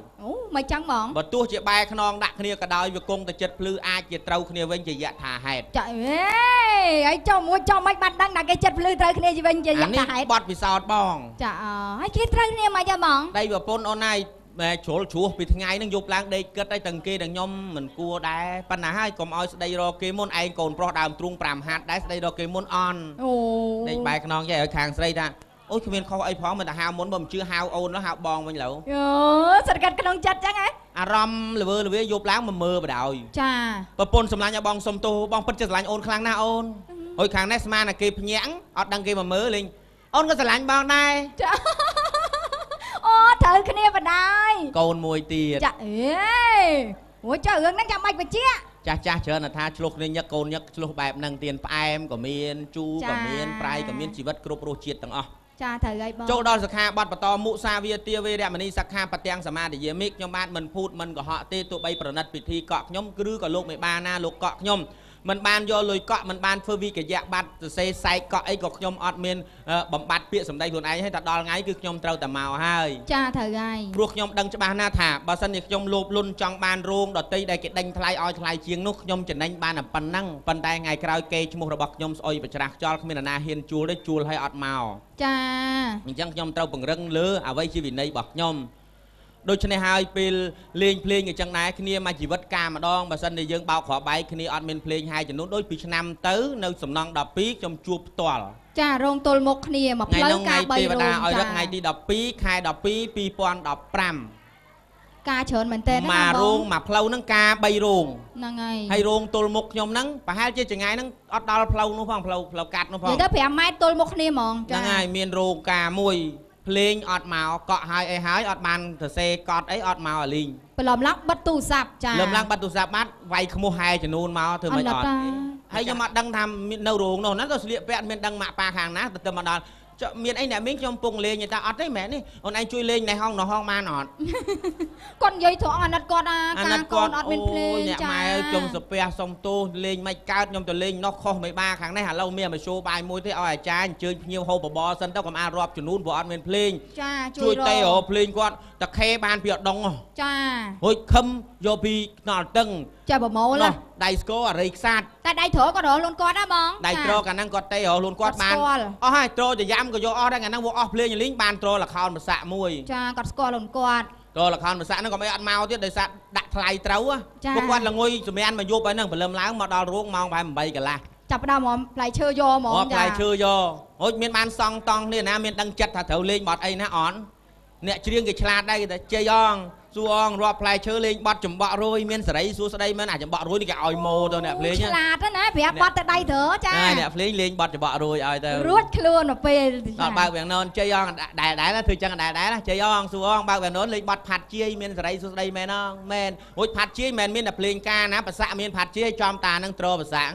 mày trắng bỏng và tua chị bay non đặt kia cả đôi việc cung từ chất lư ai chị trâu kia bên chị dạ thả hẹp trời ơi ấy cho mấy bạn đang đặt cái chất lư trâu kia chị bên chị dạ thả hẹp bọt vì sao bong trời ơi cái trâu kia mà cho bỏng đây vừa pôn online chỗ chúa bị ngày nó dục lang đây kết đây từng kia đằng nhom mình cua đá pan nào hai còn oi đây rồi kia môn ai còn pro đàm trung pram hạt đá đây rồi kia môn on đây bài non vậy ở hàng đây ra ôi khi mình không ai phóng mình là hao muốn bầm chưa hao ôn nó hao bong mình lẩu sạch cái non chặt chắc ấy rom là vừa dục láng mà mưa và đào cha và pôn sầm láng nhà bong sầm tu bong phân chất láng ôn khang na ôn hồi khang next man là kia nhãng ở đăng kia mà mưa lên ôn có sờ láng bong đây thử cái này vào đây côn mùi tiền chà ê ủa trời ơi nó chạm mạch vào chia cha chờ là tha chluộc nên nhắc côn nhắc chluộc bài nâng tiền em của miền chu của miền prai của miền chỉ vật group pro chiết tầng cha thử gây bom chỗ đó là kha bát bát to mũ sa vía tia vía đẹp mà đi sắc kha bát tiếng sả ma để dễ mic nhóm bạn mình phụt mình của họ tê tụ bayប្រណិត ពិធី កក់ ខ្ញុំ គឺ ក៏ លោក មេ បា ណា លោក កក់ ខ្ញុំ មិន បាន យក លុយ កក់ មិន បាន ធ្វើ វិកយៈ បាត់ សរសេរ សែក កក់ អី ក៏ ខ្ញុំ អត់ មាន បំបត្តិ ពាក្យ សម្ដី ខ្លួន ឯង ហើយ តែ ដល់ ថ្ងៃ គឺ ខ្ញុំ ត្រូវ តែ មក ហើយ ចា ត្រូវ ហើយ ព្រោះ ខ្ញុំ ដឹង ច្បាស់ ណាស់ ថា បើ សិន ជា ខ្ញុំ លោភ លន់ ចង់ បាន រោង ដតី ដែល គេ ដេញ ថ្លៃ ឲ្យ ថ្លៃ ជាង នោះ ខ្ញុំ ចំណេញ បាន តែ ប៉ុណ្ណឹង ប៉ុន្តែ ថ្ងៃ ក្រោយ គេ ឈ្មោះ របស់ ខ្ញុំ ស្អុយ ប្រច្រាស់ ខ្យល់ គ្មាន អ្នក ណា ហ៊ាន ជួល ទេ ជួល ឲ្យ អត់ មក ចា អញ្ចឹង ខ្ញុំ ត្រូវ ពង្រឹង លើ អ្វី ជា វិន័យ របស់ ខ្ញុំ ដូច្នេះ ហើយ ពេល លេង ភ្លេង អញ្ចឹង ដែរ គ្នា មក ជីវិត ការ ម្ដង បើ សិន ជា យើង បោក គ្រាប់ បែក គ្នា អត់ មាន ភ្លេង ហើយ ចំនួន ដូច ពី ឆ្នាំ ទៅ នៅ សំណង់ 12 ខ្ញុំ ជួប ផ្ទាល់ ចា រង ទល់ មុខ គ្នា មក ផ្លូវ ការ 3 រោង ចា ឲ្យ រឹក ថ្ងៃ ទី 12 ខែ 12 2015 ការ ច្រើន មែនតើ មក រោង មក ផ្លូវ ហ្នឹង ការ 3 រោង ហ្នឹង ហើយ ហើយ រោង ទល់ មុខ ខ្ញុំ ហ្នឹង ប្រហែល ជា ចង្ងាយ ហ្នឹង អត់ ដល់ ផ្លូវ នោះ ផង ផ្លូវ កាត់ នោះ ផង និយាយ ទៅ 5 ម៉ែត្រ ទល់ មុខ គ្នា ហ្មង ចា ហ្នឹង ហើយ មាន រោង ការ មួយ ភ្លេង អត់ មក កក់ ហើយ អី ហើយ អត់ បាន សរសេរ កត់ អី អត់ មក អាលីង បន្លំឡើង បិទ ទូរស័ព្ទ ចា លំឡើង បាត់ ទូរស័ព្ទ បាត់ វាយ ខ្មោះ ហែ ចំនួន មក ធ្វើ មិន អត់ ហើយ ខ្ញុំ អត់ ដឹង ថា នៅ រោង នោះ ណា ទៅ ស្លៀក ពាក់ មាន ដឹង ម៉ាក់ ប៉ា ខាង ណា ទៅ មក ដល់ មាន អី អ្នក មីង ខ្ញុំ ពង លេង តែ អត់ ទេ មែន នេះ អូន ឯង ជួយ លេង នៅ ห้อง បាន អត់ គាត់ និយាយ ត្រង់ អាណិត គាត់ ការ កូន អត់ មាន ភ្លេង ចា ម៉ែ ខ្ញុំ សាពះ សុំ ទោស លេង មិន កើត ខ្ញុំ ទៅ លេង នោះ ខុស មេ បា ខាង នេះ ឥឡូវ មាន មធ្យោបាយ មួយ ទេ ឲ្យ អាចារ្យ អញ្ជើញ ភ្ញៀវ ហូប បបរ សិន ទៅ កុំ អាច រាប់ ចំនួន ព្រោះ អត់ មាន ភ្លេង ចា ជួយ ទេ ភ្លេង គាត់ តា ខេ បាន ពី អដង ចា ហួយ ខឹម យក ពី ខ្នល់ តឹង ចា បម៉ូល ដៃ ស្គរ អរិយ ខ្សាត់ តែ ដៃ ត្រក៏ រលូន គាត់ ណា បង ដៃ ត្រ កាល ហ្នឹង គាត់ ទេ រលូន គាត់ បាន អស់ ហើយ ត្រ ចយ៉ាំ ក៏ យក អស់ ដែរ កាល ហ្នឹង វា អស់ ភ្លេង លេង បាន ត្រ លខោន ប្រសាក់ មួយ ចា គាត់ ស្គាល់ លូន គាត់ ត្រ លខោន ប្រសាក់ ហ្នឹង ក៏ មិន អត់ មក ទៀត ដោយ សារ ដាក់ ថ្លៃ ត្រូវ ពួក គាត់ ល្ងុយ សម្រាន មក យប់ ហើយ ហ្នឹង ព្រលឹម ឡើង មក ដល់ រោង ម៉ោង 8 កន្លះ ចាប់ ដើម ហ្មង ផ្លែឈើ យក ហ្មង ផ្លែឈើ យក ហូច មាន បាន សង់ តង់ នេះ ណា មាន ដឹង ចិត្ត ថា ត្រូវ លេង បត់ អី ណា អន អ្នក ច្រៀង គេ ឆ្លាត ដែរ គេ ថា ជ័យ អង សួរ អង រាប់ ផ្លែឈើ លេង បត់ ចំបក់ រួយ មាន សេរី សួស្ដី មែន អា ចំបក់ រួយ នេះ គេ ឲ្យ ម៉ូ ទៅ អ្នក ភ្លេង ឆ្លាត ណា ប្រាប់ បត់ ទៅ ដៃ ត្រ ចា អ្នក ភ្លេង លេង បត់ ចំបក់ រួយ ឲ្យ ទៅ រួច ខ្លួន ទៅ ពេល ដល់ បើក វាំង ណន ជ័យ អង ដែរ ធ្វើ ចឹង ដែរ ជ័យ អង សួរ អង បើក វាំង ណន លេង បត់ ផាត់ ជាយ មាន សេរី សួស្ដី មែន អង មែន ហូច ផាត់ ជាយ មែន មាន តែ ភ្លេង ការ ណា ប្រសាក់ មាន ផាត់ ជាយ ចំ តា នឹង ត្រ ប្រសាក់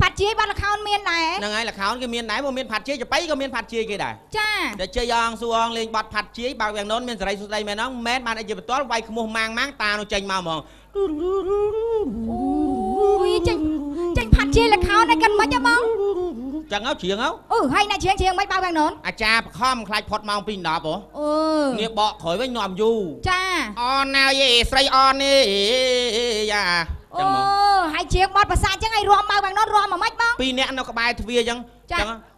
ផាត់ជាយ បាត់ លខោន មាន ដែរ ហ្នឹង ហើយ លខោន គេ មាន ដែរ មាន ផាត់ ជាយ ចបៃ ក៏ មាន ផាត់ ជាយ គេ ដែរ ចា តែ ជ័យ អង សួរ អង លេង បត់ ផាត់ ជាយ បើក វាំង ណន មាន សេរី សួស្ដី មែន អង មែន បាន អី ជា បន្ទាល់ វាយ ខ្មោះ ម៉ាង តា នោះ ចេញ មក ហ្មង អូយ ចេញ ផាត់ជាយ លខោន ឯ កាន់ មិន បង ចឹង ច្រៀង ហើយ អ្នក ច្រៀង មិន បើក វាំង ណន អាចារ្យ បខំ ខ្លាច ផុត ម៉ោង 2:10 ងាក បក ក្រោយ វិញ នាំ យូរ ចា អន ណាយ ស្រី អន នេះ យ៉ា ចឹង មក ហើយ ច្រៀង បត់ ភាសា ចឹង ឲ្យ រួម បើក វាំង ណន រួម មក ម៉េច បង 2 នាក់ នៅ ក្បែរ ទ្វារ ចឹង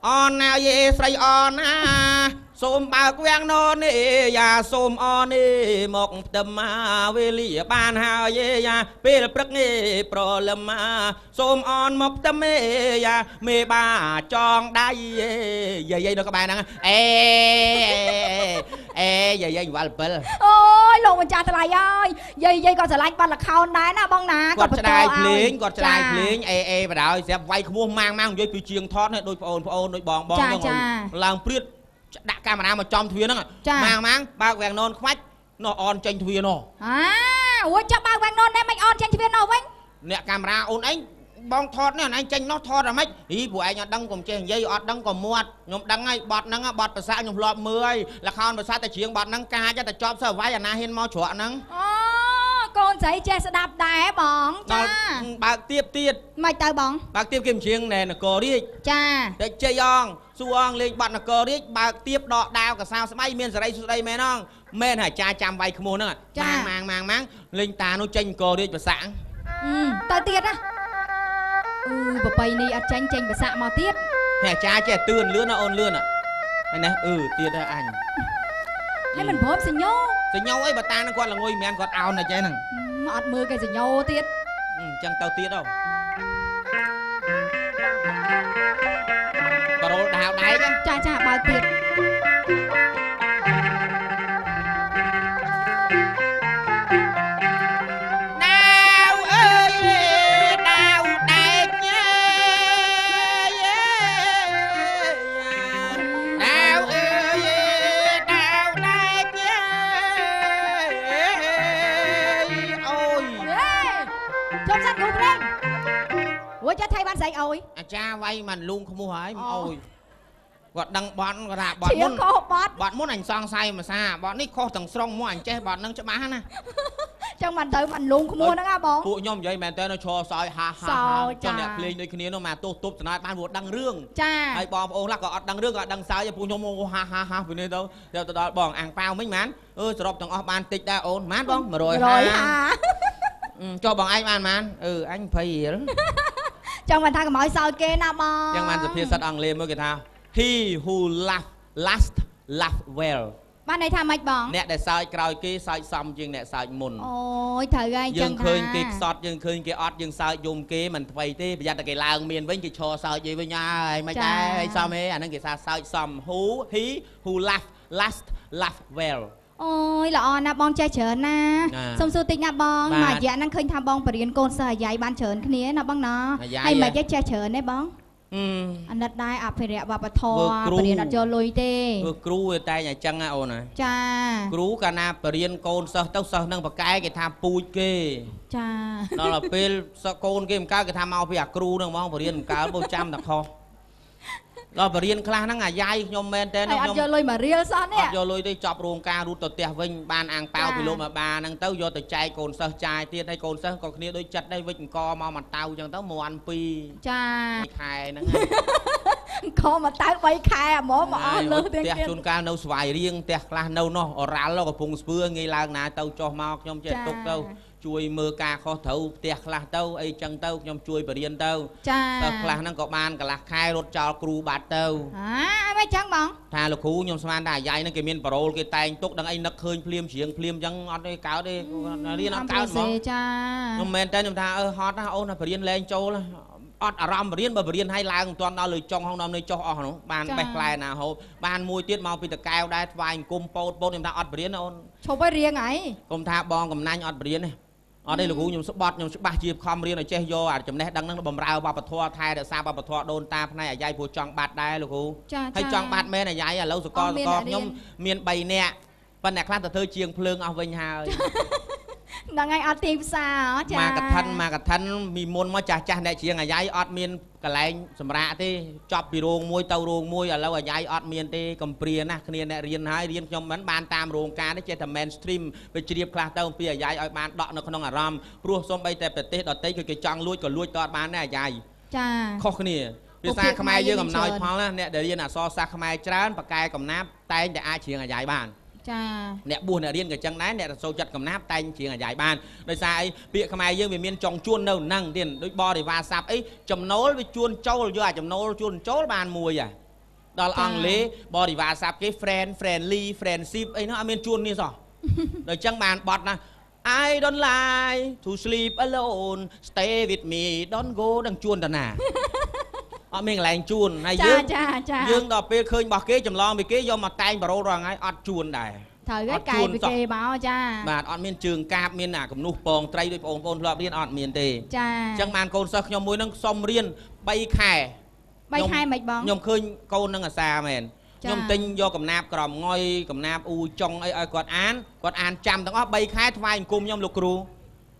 អន ណាយ ស្រី អន ណា សូម បើក វាំង ណន នេះ យ៉ា សូម អន នេះ មក ផ្ទឹម វេលា បាន ហើយ យ៉ា ពេល ព្រឹក នេះ ប្រលឹម សូម អន មក ផ្ទឹម យ៉ា មេ បា ចង ដៃ យាយ នៅ ក្បែរ ហ្នឹង យាយ វ៉ាល់ 7 អូយ លោកម្ចាស់ ថ្លៃ ហើយ យាយ ក៏ ស្រឡាញ់ បាត់ លខោន ដែរ ណា បង ណា គាត់ ច្រាយ ភ្លេង គាត់ ច្រាយ ភ្លេង បដ ស្រាប់ វាយ ខ្មោះ ម៉ាង និយាយ ពី ជាង ថត ដូច ប្អូន ដូច បង ហ្នឹង ឡើង ព្រាត ដាក់ កាមេរ៉ា មក ចំ ទ្វារ ហ្នឹង ម៉ាង បើក វាំង ណន ខ្វាច់ នោះ អន ចេញ ទ្វារ នោះ អូយ ចាប់ បើក វាំង ណន ដែរ មិន អន ចេញ ទ្វារ នោះ វិញ អ្នក កាមេរ៉ា អូន ឯង យ បងថតនេះអញចេញនោះថតអាម៉េចអីពួកឯងអត់ដឹងកុំចេះនិយាយអត់ដឹងក៏មាត់ខ្ញុំដឹងហើយបត់ហ្នឹងបត់ភាសាខ្ញុំធ្លាប់មើលហើយល្ខោនភាសាតែច្រៀងបត់ហ្នឹងកាចតែចប់សើវាយអាណាហ៊ានមកច្រកហ្នឹងអូកូនស្រីចេះស្ដាប់ដែរបងចាបើកទៀតមិនទៅបងបើកទៀតគេមិនច្រៀងណែនគររាជចាតែជ័យអងសួរអងលេងបាត់នគររាជបើកទៀតដកដាវកសៅស្បៃមានសេរីសុស្ដីមែនអងមែនហើយចាចាំវាយក្មួយហ្នឹងម៉ាងលេងតានោះចេញនគររាជប្រសាក់ទៅទៀតណាប្របីនេះអត់ចេញប្រសាក់មកទៀតហើយអាចារ្យចេះទឿនលឿនណាអូនលឿនហ្នឹងណាទៀតហើយអញហើយមិនព្រមសញ្ញោអីបើតានឹងគាត់ល្ងុយមិនមែនគាត់អោនតែចេះហ្នឹងអត់មើលគេសញ្ញោទៀតអញ្ចឹងទៅទៀតទៅបរោលដាវដែកចាបើទៀតចាថៃបានស្អីអើយអាចារ្យវាយមិនលូងខ្មោះហើយមិនអើយគាត់ដឹងបត់គាត់ថាបត់មុនបត់មុនអញសង្ស័យមួយសាបត់នេះខុសទាំងស្រុងមកអញចេះបត់នឹងច្បាស់ណាចឹងមិនទៅមិនលូងខ្មោះហ្នឹងហ៎បងពួកខ្ញុំនិយាយមែនតើនៅឈរសោយហាចាំអ្នកភ្លេងដូចគ្នានោះមកទោសទប់ចំណាយបានព្រោះដឹងរឿងចាហើយបងប្អូនខ្លះក៏អត់ដឹងរឿងក៏អត់ដឹងសើចពួកខ្ញុំហាពីនេះទៅដល់បងអាំងប៉ាវមិញម៉ានសរុបទាំងអស់បានតិចដែរអូនម៉ានបង150ចុះបងឯងបានម៉ានអញ20រៀលចង់បានថាកុំឲ្យសោយគេណាបងចឹងបានសុភាសិតអង់គ្លេសមួយគេថា He who last well បានន័យថាម៉េចបងអ្នកដែលសើចក្រោយគេសើចសមជាងអ្នកសើចមុនអូយត្រូវហើយចឹងថាយើងឃើញគេខ្សត់យើងឃើញគេអត់យើងសើចយំគេមិនថ្មីទេប្រយ័ត្នតែគេឡើងមានវិញគេឈរសើចយីវិញហើយមិនដែរសមទេអាហ្នឹងគេថាសើចសម He who last wellអូយល្អណាស់បងចេះច្រើនណាសុំសួរតិចណាបងមួយរយៈហ្នឹងឃើញថាបងបរៀនកូនសិស្សអាយ៉ៃបានច្រើនគ្នាណាបងណាហើយមិនចេះច្រើនទេបងអាណិតដែរអភិរក្សវប្បធម៌បរៀនអត់យកលុយទេគ្រូតែអញ្ចឹងណាអូនណាចាគ្រូកាលណាបរៀនកូនសិស្សទៅសិស្សនឹងបកែគេថាពូជគេចាដល់ពេលសិស្សកូនគេមិនកើតគេថាមកពីអាគ្រូហ្នឹងហ្មងបរៀនមិនកើតបោះចាំតែខុសដល់បរៀនខ្លះហ្នឹងអាយ៉ៃខ្ញុំមែនតើខ្ញុំអត់យកលុយមករៀលសោះនេះអត់យកលុយទេចប់រោងការរត់ទៅផ្ទះវិញបានអាំងប៉ាវពីលោកមកបាហ្នឹងទៅយកទៅចែកកូនសិស្សចាយទៀតហើយកូនសិស្សក៏គ្នាដូចចិត្តដែរវិចអង្គមកមកតៅអញ្ចឹងទៅ1,2ចាខែហ្នឹងអង្គមកតៅ3ខែហ្មងមកអស់លើទៀតផ្ទះជួនកាលនៅស្វាយរៀងផ្ទះខ្លះនៅនោះអរ៉ាល់កំពុងស្ពឿងាយឡើងណាទៅចុះមកខ្ញុំចេះទុកទៅជួយមើលការខុសត្រូវផ្ទះខ្លះទៅអីចឹងទៅខ្ញុំជួយបរៀនទៅចាតែខ្លះហ្នឹងក៏បានកន្លះខែរត់ចោលគ្រូបាត់ទៅមិនចឹងបងថាលោកគ្រូខ្ញុំស្មានថាអាយ៉ៃហ្នឹងគេមានប៉ារ៉ូលគេតែងទុកដឹងអីនឹកឃើញភ្លាមច្រៀងភ្លាមចឹងអត់ទេកើតទេរៀនអត់កើតហ្មងចាខ្ញុំមែនតើខ្ញុំថាហត់ណាអូនណាបរៀនលែងចូលអត់អារម្មណ៍បរៀនបើបរៀនឲ្យឡើងមិនទាន់ដល់លើចុងហងនាំនៅចុះអស់នោះបានបេះផ្លែណាហូបបានមួយទៀតមកពីតកែវដែរថ្វាយអង្គមពោតខ្ញុំថាអត់បរៀនអូនឈប់ឲ្យរៀងហើយកុំថាបងកំណាញ់អត់បរៀនទេអត់ទេលោកគ្រូខ្ញុំស្បត់ខ្ញុំច្បាស់ជាខំរៀនឲ្យចេះយកអាចំណេះដឹងហ្នឹងបំរើវប្បធម៌ថែរក្សាវប្បធម៌ដូនតាផ្នែកអាយ៉ៃព្រោះចង់បាត់ដែរលោកគ្រូហើយចង់បាត់មែនអាយ៉ៃឥឡូវសកលខ្ញុំមាន3នាក់ប៉ុន្តែខ្លះទៅធ្វើជាងភ្លើងអស់វិញហើយហ្នឹងហើយអត់ទីផ្សារចាមកកឋិនមីមុនមកចាស់អ្នកជាងអាយ៉ៃអត់មានកន្លែងសម្រាប់ទេចប់ពីរោងមួយទៅរោងមួយឥឡូវអាយ៉ៃអត់មានទេកំព្រាណាស់គ្នាអ្នករៀនហើយរៀនខ្ញុំមិនបានតាមរោងការទេចេះតែ mainstream ទៅជ្រាបខ្លះទៅអំពីអាយ៉ៃឲ្យបានដកនៅក្នុងអារម្មណ៍ព្រោះសូម្បីតែប្រទេសដទៃគឺគេចង់លួចក៏លួចក៏អត់បានដែរអាយ៉ៃចាខុសគ្នាភាសាខ្មែរយើងអំណោយផលណាអ្នកដែលរៀនអក្សរសាស្ត្រខ្មែរច្រើនបកកែកំណាព្យតែងតែអាចច្រៀងអាយ៉ៃបានចាអ្នកបួសអ្នករៀនក៏ចឹងដែរអ្នករសូវចិត្តកំណាព្យតែងច្រៀងអាយ៉ៃបានដោយសារអីពាក្យខ្មែរយើងវាមានចុងជួននៅហ្នឹងទៀតដូចបរិវារស័ព្ទអីចំណូលវាជួនចូលយកអាចំណូលជួនចូលបានមួយហ่ะដល់អង់គ្លេសបរិវារស័ព្ទគេ friend friendly friendship អីនោះអត់មានជួននេះសោះដោយចឹងបានបត់ណា I don't like to sleep alone stay with me don't go ដល់ជួនតាណាអត់មានកន្លែងជួនហើយយើងដល់ពេលឃើញរបស់គេចម្លងពីគេយកមកតែងបរោរងហើយអត់ជួនដែរត្រូវហើយកែពីគេមកចាបាទអត់មានជើងកាបមានអាគំនុះពងត្រីដូចបងប្អូនធ្លាប់រៀនអត់មានទេចាអញ្ចឹងបានកូនសិស្សខ្ញុំមួយនឹងសុំរៀន3ខែ3ខែមិនបងខ្ញុំឃើញកូននឹងអាសាមែនខ្ញុំទិញយកកំណាព្យក្រំងុយកំណាព្យអ៊ូចុងអីឲ្យគាត់អានចាំទាំងអស់3ខែថ្វាយអង្គមខ្ញុំលោកគ្រូ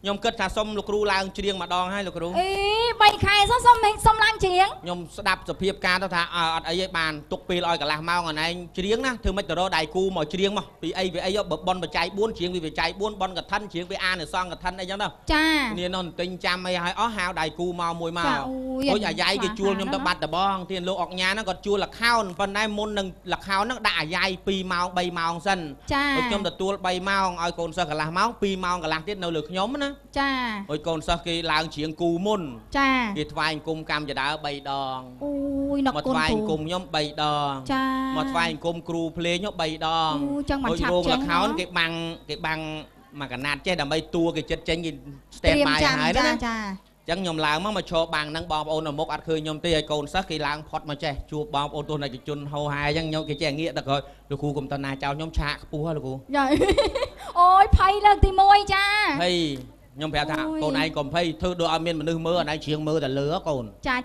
ខ្ញុំគិតថាសុំលោកគ្រូឡើងច្រៀងម្ដងហើយលោកគ្រូអី3ខែសុំឡើងច្រៀងខ្ញុំស្ដាប់សភាពការទៅថាអត់អីទេបានទុកពេលឲ្យកន្លះម៉ោងអនឯងច្រៀងណាធ្វើមិនទៅរកដៃគូមកច្រៀងមកពីអីបើប៉ុនបច្ច័យ4ច្រៀងពីបច្ច័យ4ប៉ុនកឋិនច្រៀងពីអានសងកឋិនអីចឹងទៅចាគ្នានោះទិញចាំអីឲ្យអស់ហៅដៃគូមកមួយមកអូយអាយ៉ៃគេជួលខ្ញុំទៅបាត់ដបងទានលោកអុកញ៉ាហ្នឹងគាត់ជួលលខោនប៉ុន្តែមុននឹងលខោនហ្នឹងដាក់អាយ៉ៃ2ម៉ោង3ម៉ោងសិនខ្ញុំទទួល3ម៉ោងឲ្យកូនសិស្សកន្លះម៉ោង2ម៉ោងកន្លះទៀតនៅលើខ្ញុំណាចាហើយកូនសិស្សគេឡើងច្រៀងគូមុនចាគេថ្វាយអង្គមកម្មចដើ3ដងអូយណកមកថ្វាយអង្គមខ្ញុំ3ដងចាមកថ្វាយអង្គមគ្រូភ្លេងខ្ញុំ3ដងអូចឹងមិនឆាប់ចឹងលខោនគេបាំងមកកណាត់ចេះដើម្បីតួគេចិត្តចេញគេ stand by ហើយណាចាចឹងខ្ញុំឡើងមកឈរបាំងហ្នឹងបងប្អូននៅមុខអត់ឃើញខ្ញុំទេឲ្យកូនសិស្សគេឡើងផុតមកចេះជួបបងប្អូនទស្សនិកជនហោហាយចឹងខ្ញុំគេចេះងាកទៅក្រោយលោកគ្រូកុំតណាចោលខ្ញុំឆាកខ្ពស់ហ៎លោកគ្រូអូយភ័យលើកទី1ចាហើយខ្ញុំប្រាប់ថាកូនឯងកុំភ័យធ្វើដូចឲ្យមានមនុស្សមើលអត់ឯងច្រៀងមើលតែលើកូនចា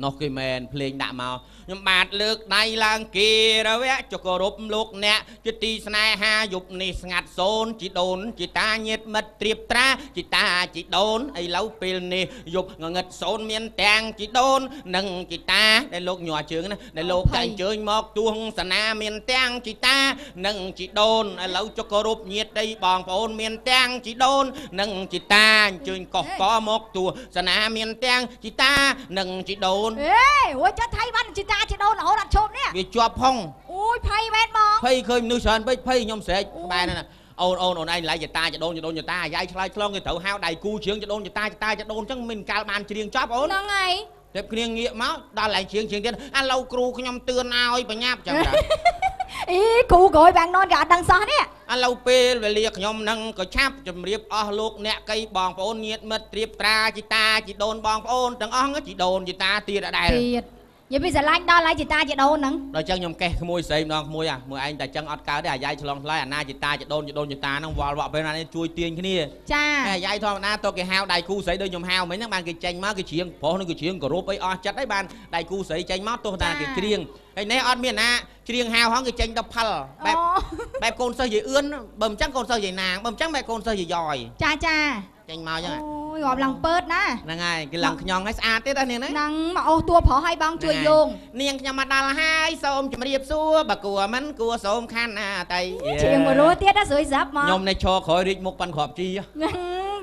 នោះគេមែនភ្លេងដាក់មកខ្ញុំបាទលើកដៃឡើងគេរវៈចគោរពលោកអ្នកជាទីស្នេហាយប់នេះស្ងាត់សូនជីដូនជីតាញាតមិត្តត្រៀបត្រាជីតាជីដូនឥឡូវពេលនេះយប់ងងឹតសូនមានទាំងជីដូននិងជីតាដែលលោកញ័រជើងណាដែលលោកតែអញ្ជើញមកទួងសនាមានទាំងជីតានិងជីដូនឥឡូវចគោរពញាតដីបងប្អូនមានទាំងជីដូននិងជីតាអញ្ជើញកោះកមកទួសនាមានទាំងជីតានិងជីដូនអូយចាត់ថៃបានជីតាជីដូនរហូតអត់ឈប់នេះវាជាប់ផងអូយភ័យមែនបងភ័យឃើញមនុស្សច្រើនពេកភ័យខ្ញុំស្រែកក្បែរហ្នឹងអូនឯងឡៃចតាចដូនចតាអាយ៉ៃឆ្លើយឆ្លងគេត្រូវហៅដៃគូច្រៀងចដូនចតាចដូនអញ្ចឹងមិនកាលបានច្រៀងចប់អូនហ្នឹងហើយតែគ្នាងាកមកដល់ឡៃច្រៀងទៀតឥឡូវគ្រូខ្ញុំទឿនឲ្យបញ្ញាប់ចឹងតាអីគ្រូក្រោយបាំងននគេអត់ដឹងសោះនេះឥឡូវពេលវេលាខ្ញុំនឹងក៏ឆាប់ជម្រាបអស់លោកអ្នកកៃបងប្អូនញាតិមិត្តត្រៀបត្រាជីតាជីដូនបងប្អូនទាំងអស់ជីដូនជីតាទៀតអដែរទៀតនិយាយពីស្រឡាញ់ដល់ហើយជីតាជីដូនហ្នឹងដល់ចឹងខ្ញុំកេះក្មួយស្រីម្ដងក្មួយមើលឯងតែចឹងអត់កើតទេអាយ៉ៃឆ្លងឆ្លើយអាណាជីតាជីដូនជីតាហ្នឹងវល់វក់ពេលណានេះជួយទាញគ្នាចាអាយ៉ៃធម្មតាទៅគេហៅដៃគូស្រីដូចខ្ញុំហៅមិញហ្នឹងបានគេចេញមកគេច្រៀងប្រុសនឹងគេច្រៀងគោរពអីអស់ចិត្តហើយបានដៃគូស្រីចេញមកទោះតាគេច្រៀងហើយនេះអត់មានណាច្រៀងហៅហងគេចេញទៅផលបែបកូនសិស្សយាយអឿនបើមិនចឹងកូនសិស្សយាយណាងបើមិនចឹងបែបកូនសិស្សយាយយ៉យចាចេញមកចឹងអូយរាប់ឡើងពើតណាហ្នឹងហើយគេឡើងខ្ញងឲ្យស្អាតទៀតហ្នឹងហ្នឹងមកអូសតួប្រុសឲ្យបងជួយយងនាងខ្ញុំមកដល់ហើយសូមជម្រាបសួរបើគួរមិនគួរសូមខាន់ណាតៃច្រៀងមករੂទៀតណាស្រួយស្រាប់មកខ្ញុំនេះឈរក្រោយរីកមុខប៉ាន់គ្រាប់ជី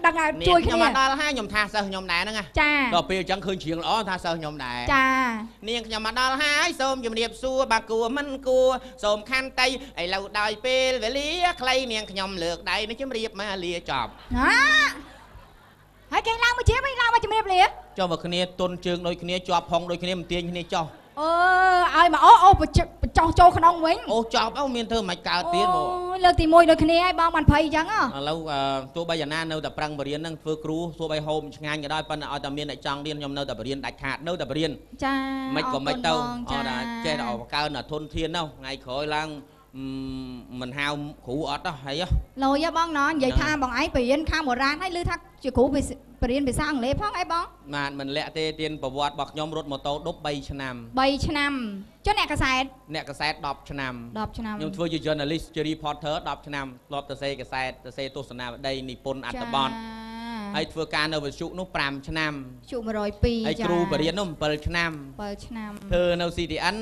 ដឹងឲ្យជួយខ្ញុំមកដល់ហើយខ្ញុំថាសិស្សខ្ញុំដែរហ្នឹងចាដល់ពេលអញ្ចឹងឃើញច្រៀងល្អថាសិស្សខ្ញុំដែរចានាងខ្ញុំមកដល់ហើយសូមជម្រាបសួរបើគួរមិនគួរសូមខាន់តៃឥឡូវដល់ពេលវេលាខ្លីនាងខ្ញុំលើកដៃនេះជម្រាបមកលាចប់ហើយគេឡើងមកជាវិញឡើងមកជំរាបលាចុះមកគ្នាទុនជើងដូចគ្នាជាប់ផងដូចគ្នាមិនទាញគ្នាចុះឲ្យមកអូបញ្ចោះចូលក្នុងវិញអូចប់មានធ្វើមិនកើតទៀតបងអូលើកទី1ដូចគ្នាហើយបងបានភ័យអញ្ចឹងឥឡូវទោះបីយ៉ាងណានៅតែប្រឹងបរៀនហ្នឹងធ្វើគ្រូទោះបីហូបឆ្ងាញ់ក៏ដោយប៉ុន្តែឲ្យតែមានអ្នកចង់រៀនខ្ញុំនៅតែបរៀនដាច់ខាតនៅតែបរៀនចាមិនក៏មិនទៅអត់ចេះតែកើនធនធាននោះថ្ងៃក្រោយឡើងមិនហៅគ្រូអត់ហើយលយបងណនិយាយថាបងឯងបរៀនខាងបុរាណហើយឮថាជាគ្រូបរៀនភាសាអង់គ្លេសផងអីបងបាទមិនលាក់ទេទៀនប្រវត្តិរបស់ខ្ញុំរត់ម៉ូតូដប់3ឆ្នាំ3ឆ្នាំចុះអ្នកកសែត10ឆ្នាំខ្ញុំធ្វើជា journalist ជា reporter 10ឆ្នាំធ្លាប់ទៅសេកសែតទៅសេទស្សនាវដ្តីនិពន្ធអត្ថបទហើយធ្វើការនៅវិទ្យុនោះ5ឆ្នាំជុ102ហើយគ្រូបរិញ្ញានោះ7ឆ្នាំធ្វើនៅ CTN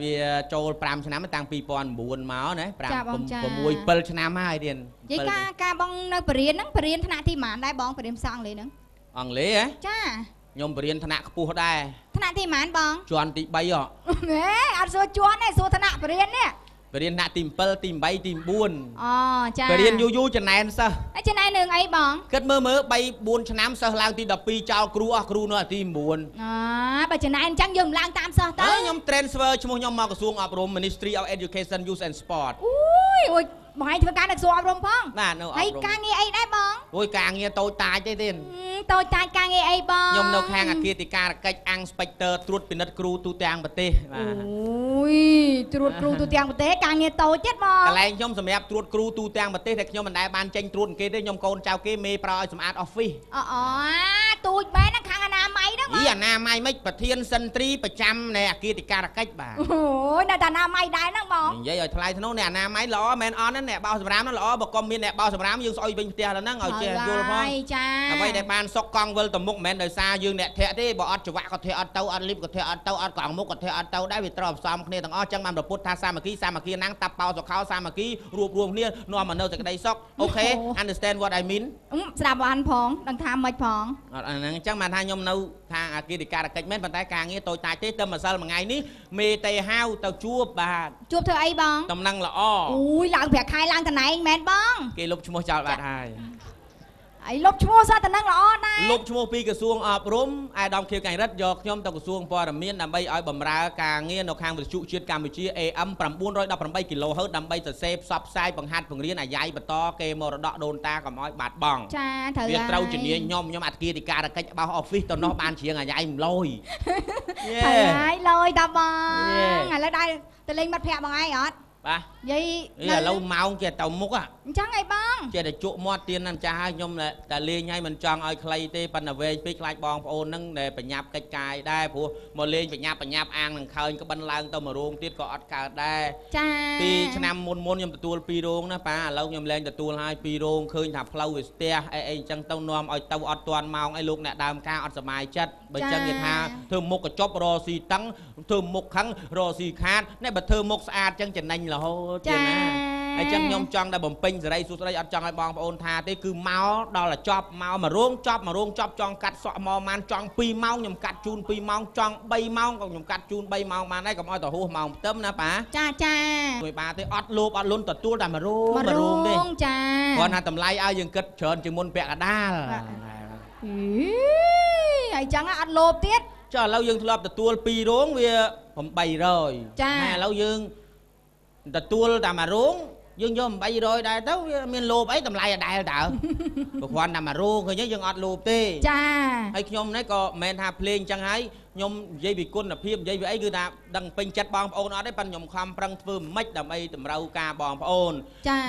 វាចូល5ឆ្នាំតាំង2009មកណា5 6 7ឆ្នាំហើយទៀតនិយាយការបងនៅបរិញ្ញាហ្នឹងបរិញ្ញាថ្នាក់ទីប៉ុន្មានដែរបងបរិញ្ញាភាសាអង់គ្លេសហ្នឹងអង់គ្លេសហ៎ចាខ្ញុំបរិញ្ញាថ្នាក់ខ្ពស់ដែរថ្នាក់ទីប៉ុន្មានបងជាន់ទី3ហ៎អត់សួរជាន់ទេសួរថ្នាក់បរិញ្ញានេះបរិញ្ញាថ្នាក់ទី7ទី8ទី4អូចាបរិញ្ញាយូរចំណែនសិស្សចំណែននឹងអីបងគិតមើល3 4ឆ្នាំសិស្សឡើងទី12ចោលគ្រូអស់គ្រូនៅទី9បើចំណែនអញ្ចឹងយើងឡើងតាមសិស្សទៅខ្ញុំ transfer ឈ្មោះខ្ញុំមកក្រសួងអប់រំ Ministry of Education Youth and Sport អូយបងឯងធ្វើការនៅក្រសួងអប់រំផងបាទនៅអប់រំហើយការងារអីដែរបងអូយការងារតូចតាចទេទៀតតូចតាចការងារអីបងខ្ញុំនៅខាងអគារទីការកិច្ចអង្គ Inspector ត្រួតពិនិត្យគ្រូទូទាំងប្រទេសបាទអូយត្រួតគ្រូទូទាំងប្រទេសការងារតូចទៀតបងកន្លែងខ្ញុំសម្រាប់ត្រួតគ្រូទូទាំងប្រទេសតែខ្ញុំមិនដែលបានចេញត្រួតគេទេខ្ញុំកូនចៅគេមេប្រើឲ្យសម្អាត office ត ទូចមែនណាខាងអាណាម័យហ្នឹងបងអាណាម័យមិនប្រធានសិនត្រីប្រចាំនៃអគារការកិច្ចបាទអូយនៅតែអាណាម័យដែរហ្នឹងបងនិយាយឲ្យថ្លៃធ្នូអ្នកអាណាម័យល្អមែនអត់ណាអ្នកបោសសម្រាមហ្នឹងល្អបើកុំមានអ្នកបោសសម្រាមយើងស្អុយវិញផ្ទះដល់ហ្នឹងឲ្យចេះយល់ផងចាអ្វីដែលបានសុកកង់វិលទៅមុខមិនមែនដោយសារយើងអ្នកធាក់ទេបើអត់ច្រវាក់ក៏ធាក់អត់ទៅអត់លីបក៏ធាក់អត់ទៅអត់កង់មុខក៏ធាក់អត់ទៅដែរវាត្រូវផ្សំគ្នាទាំងអស់ចឹងបានប្រពុតថាសាមគ្គីណាំងតាប់ប៉ោសុខោសាមគ្គីរួបរวมគ្នានាំមកនៅសេចក្តីសុខអូខេ understand what I mean ស្ដាប់បានផងដឹងថាមិនផងអត់ហ្នឹងអញ្ចឹងបានថាខ្ញុំនៅខាងអគារការកិច្ចមែនប៉ុន្តែការងារតូចតាចទេតែម្សិលមួយថ្ងៃនេះមេតេហៅទៅជួបបាទជួបធ្វើអីបងតំណែងល្អអូយឡើង5ខែឡើងតំណែងមែនបងគេលុបឈ្មោះចោលបាត់ហើយអីលុបឈ្មោះសត្វតំណែងល្អដែរលុបឈ្មោះពីក្រសួងអប់រំអាយដាមខៀវកែងរិទ្ធយកខ្ញុំទៅក្រសួងព័ត៌មានដើម្បីឲ្យបម្រើការងារនៅខាងវិទ្យុជាតិកម្ពុជា AM 918 kHz ដើម្បីសរសេរផ្សព្វផ្សាយបង្ហាត់បង្រៀនអាយ៉ៃបន្តគេមរតកដូនតាកុំឲ្យបាត់បង់ចាត្រូវវាត្រូវជំនាញខ្ញុំអធិការកិច្ចបោះ office ទៅនោះបានជាងអាយ៉ៃមិនលយត្រូវហើយលយតាបងឥឡូវដែរទៅលេងមិត្តភក្តិបងឯងអត់បាទនិយាយឥឡូវម៉ោងគេទៅមុខអញ្ចឹងអីបងចេះតែជក់មាត់ទៀនណាស់ចាស់ហើយខ្ញុំតែលេងឲ្យមិនចង់ឲ្យខ្លីទេប៉ុន្តែវែងពេកខ្លាចបងប្អូនហ្នឹងដែលបញ្ញាប់កិច្ចកាយដែរព្រោះមកលេងបញ្ញាប់អាងនឹងខើញក្បិនឡើងទៅមួយរោងទៀតក៏អត់កើតដែរចាពីឆ្នាំមុនខ្ញុំទទួល2រោងណាប៉ាឥឡូវខ្ញុំលែងទទួលឲ្យ2រោងឃើញថាផ្លូវវាស្ទះអីអញ្ចឹងទៅនាំឲ្យទៅអត់ទាន់ម៉ោងអីលោកអ្នកដើមការអត់សុបាយចិត្តបើអញ្ចឹងគេថាធ្វើមុខកញ្ចប់រស៊ីតឹងធ្វើមុខខឹងរស៊ីខាតនេះបើធ្វើមុខស្អាតអញ្ចឹងចំណេញរហូតទៀតណាអញ្ចឹងខ្ញុំចង់តែបំពេញសេរីសួស្តីអត់ចង់ឲ្យបងប្អូនថាទេគឺមកដល់តែចប់មកមួយរោងចប់ចង់កាត់សក់មកម៉ានចង់2ម៉ោងខ្ញុំកាត់ជូន2ម៉ោងចង់3ម៉ោងក៏ខ្ញុំកាត់ជូន3ម៉ោងបានដែរកុំឲ្យទៅហួសម៉ោងផ្ទឹមណាប៉ាចាមួយបាទទេអត់លោបអត់លុនទទួលតែមួយរោងទេចាគាត់ថាតម្លៃឲ្យយើងគិតច្រើនជាងមុនពាក់កដាលហើយចឹងអត់លោបទៀតចុះឥឡូវយើងធ្លាប់ទទួល2រោងវា800ចាឥឡូវយើងទទួលតែមួយរោងយើងយក800ដែរទៅវាមានលោបអីតម្លៃដដែលតើព្រោះគ្រាន់តែមួយរោងឃើញយើងអត់លោបទេចាហើយខ្ញុំនេះក៏មិនមែនថាភ្លេងចឹងហើយខ្ញុំនិយាយពីគុណភាពនិយាយពីអីគឺថាដឹងពេញចិត្តបងប្អូនអត់ទេប៉ុន្តែខ្ញុំខំប្រឹងធ្វើមិនដើម្បីតម្រូវការបងប្អូន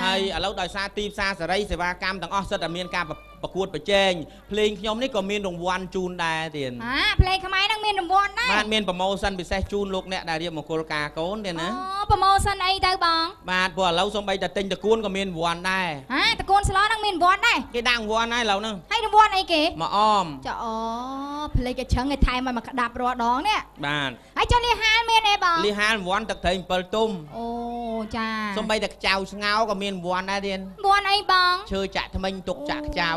ហើយឥឡូវដោយសារទីផ្សារសេរីសេវាកម្មទាំងអស់សិតតែមានការប្រកួតប្រជែងភ្លេងខ្ញុំនេះក៏មានរង្វាន់ជូនដែរទៀតភ្លេងខ្មែរហ្នឹងមានរង្វាន់ដែរបាទមានប្រម៉ូសិនពិសេសជូនលោកអ្នកដែលរៀបមង្គលការកូនទៀតណាអូប្រម៉ូសិនអីទៅបងបាទព្រោះឥឡូវសូម្បីតែទិញតកួនក៏មានរង្វាន់ដែរតកួនស្លោហ្នឹងមានរង្វាន់ដែរគេដាក់រង្វាន់ហើយឥឡូវហ្នឹងហើយរង្វាន់អីគេមកអមចាអូភ្លេងគេឆឹងគេថែមមកក្តាប់រាល់ដងនេះបាទហើយចុះលីហាលមានអីបងលីហាលរង្វាន់ទឹកត្រី7ទុំអូចាសូម្បីតែខ្ចៅស្ងោក៏មានរង្វាន់ដែរទៀតរង្វាន់អីបងឈើចាក់ថ្មិញទុកចាក់ខ្ចៅ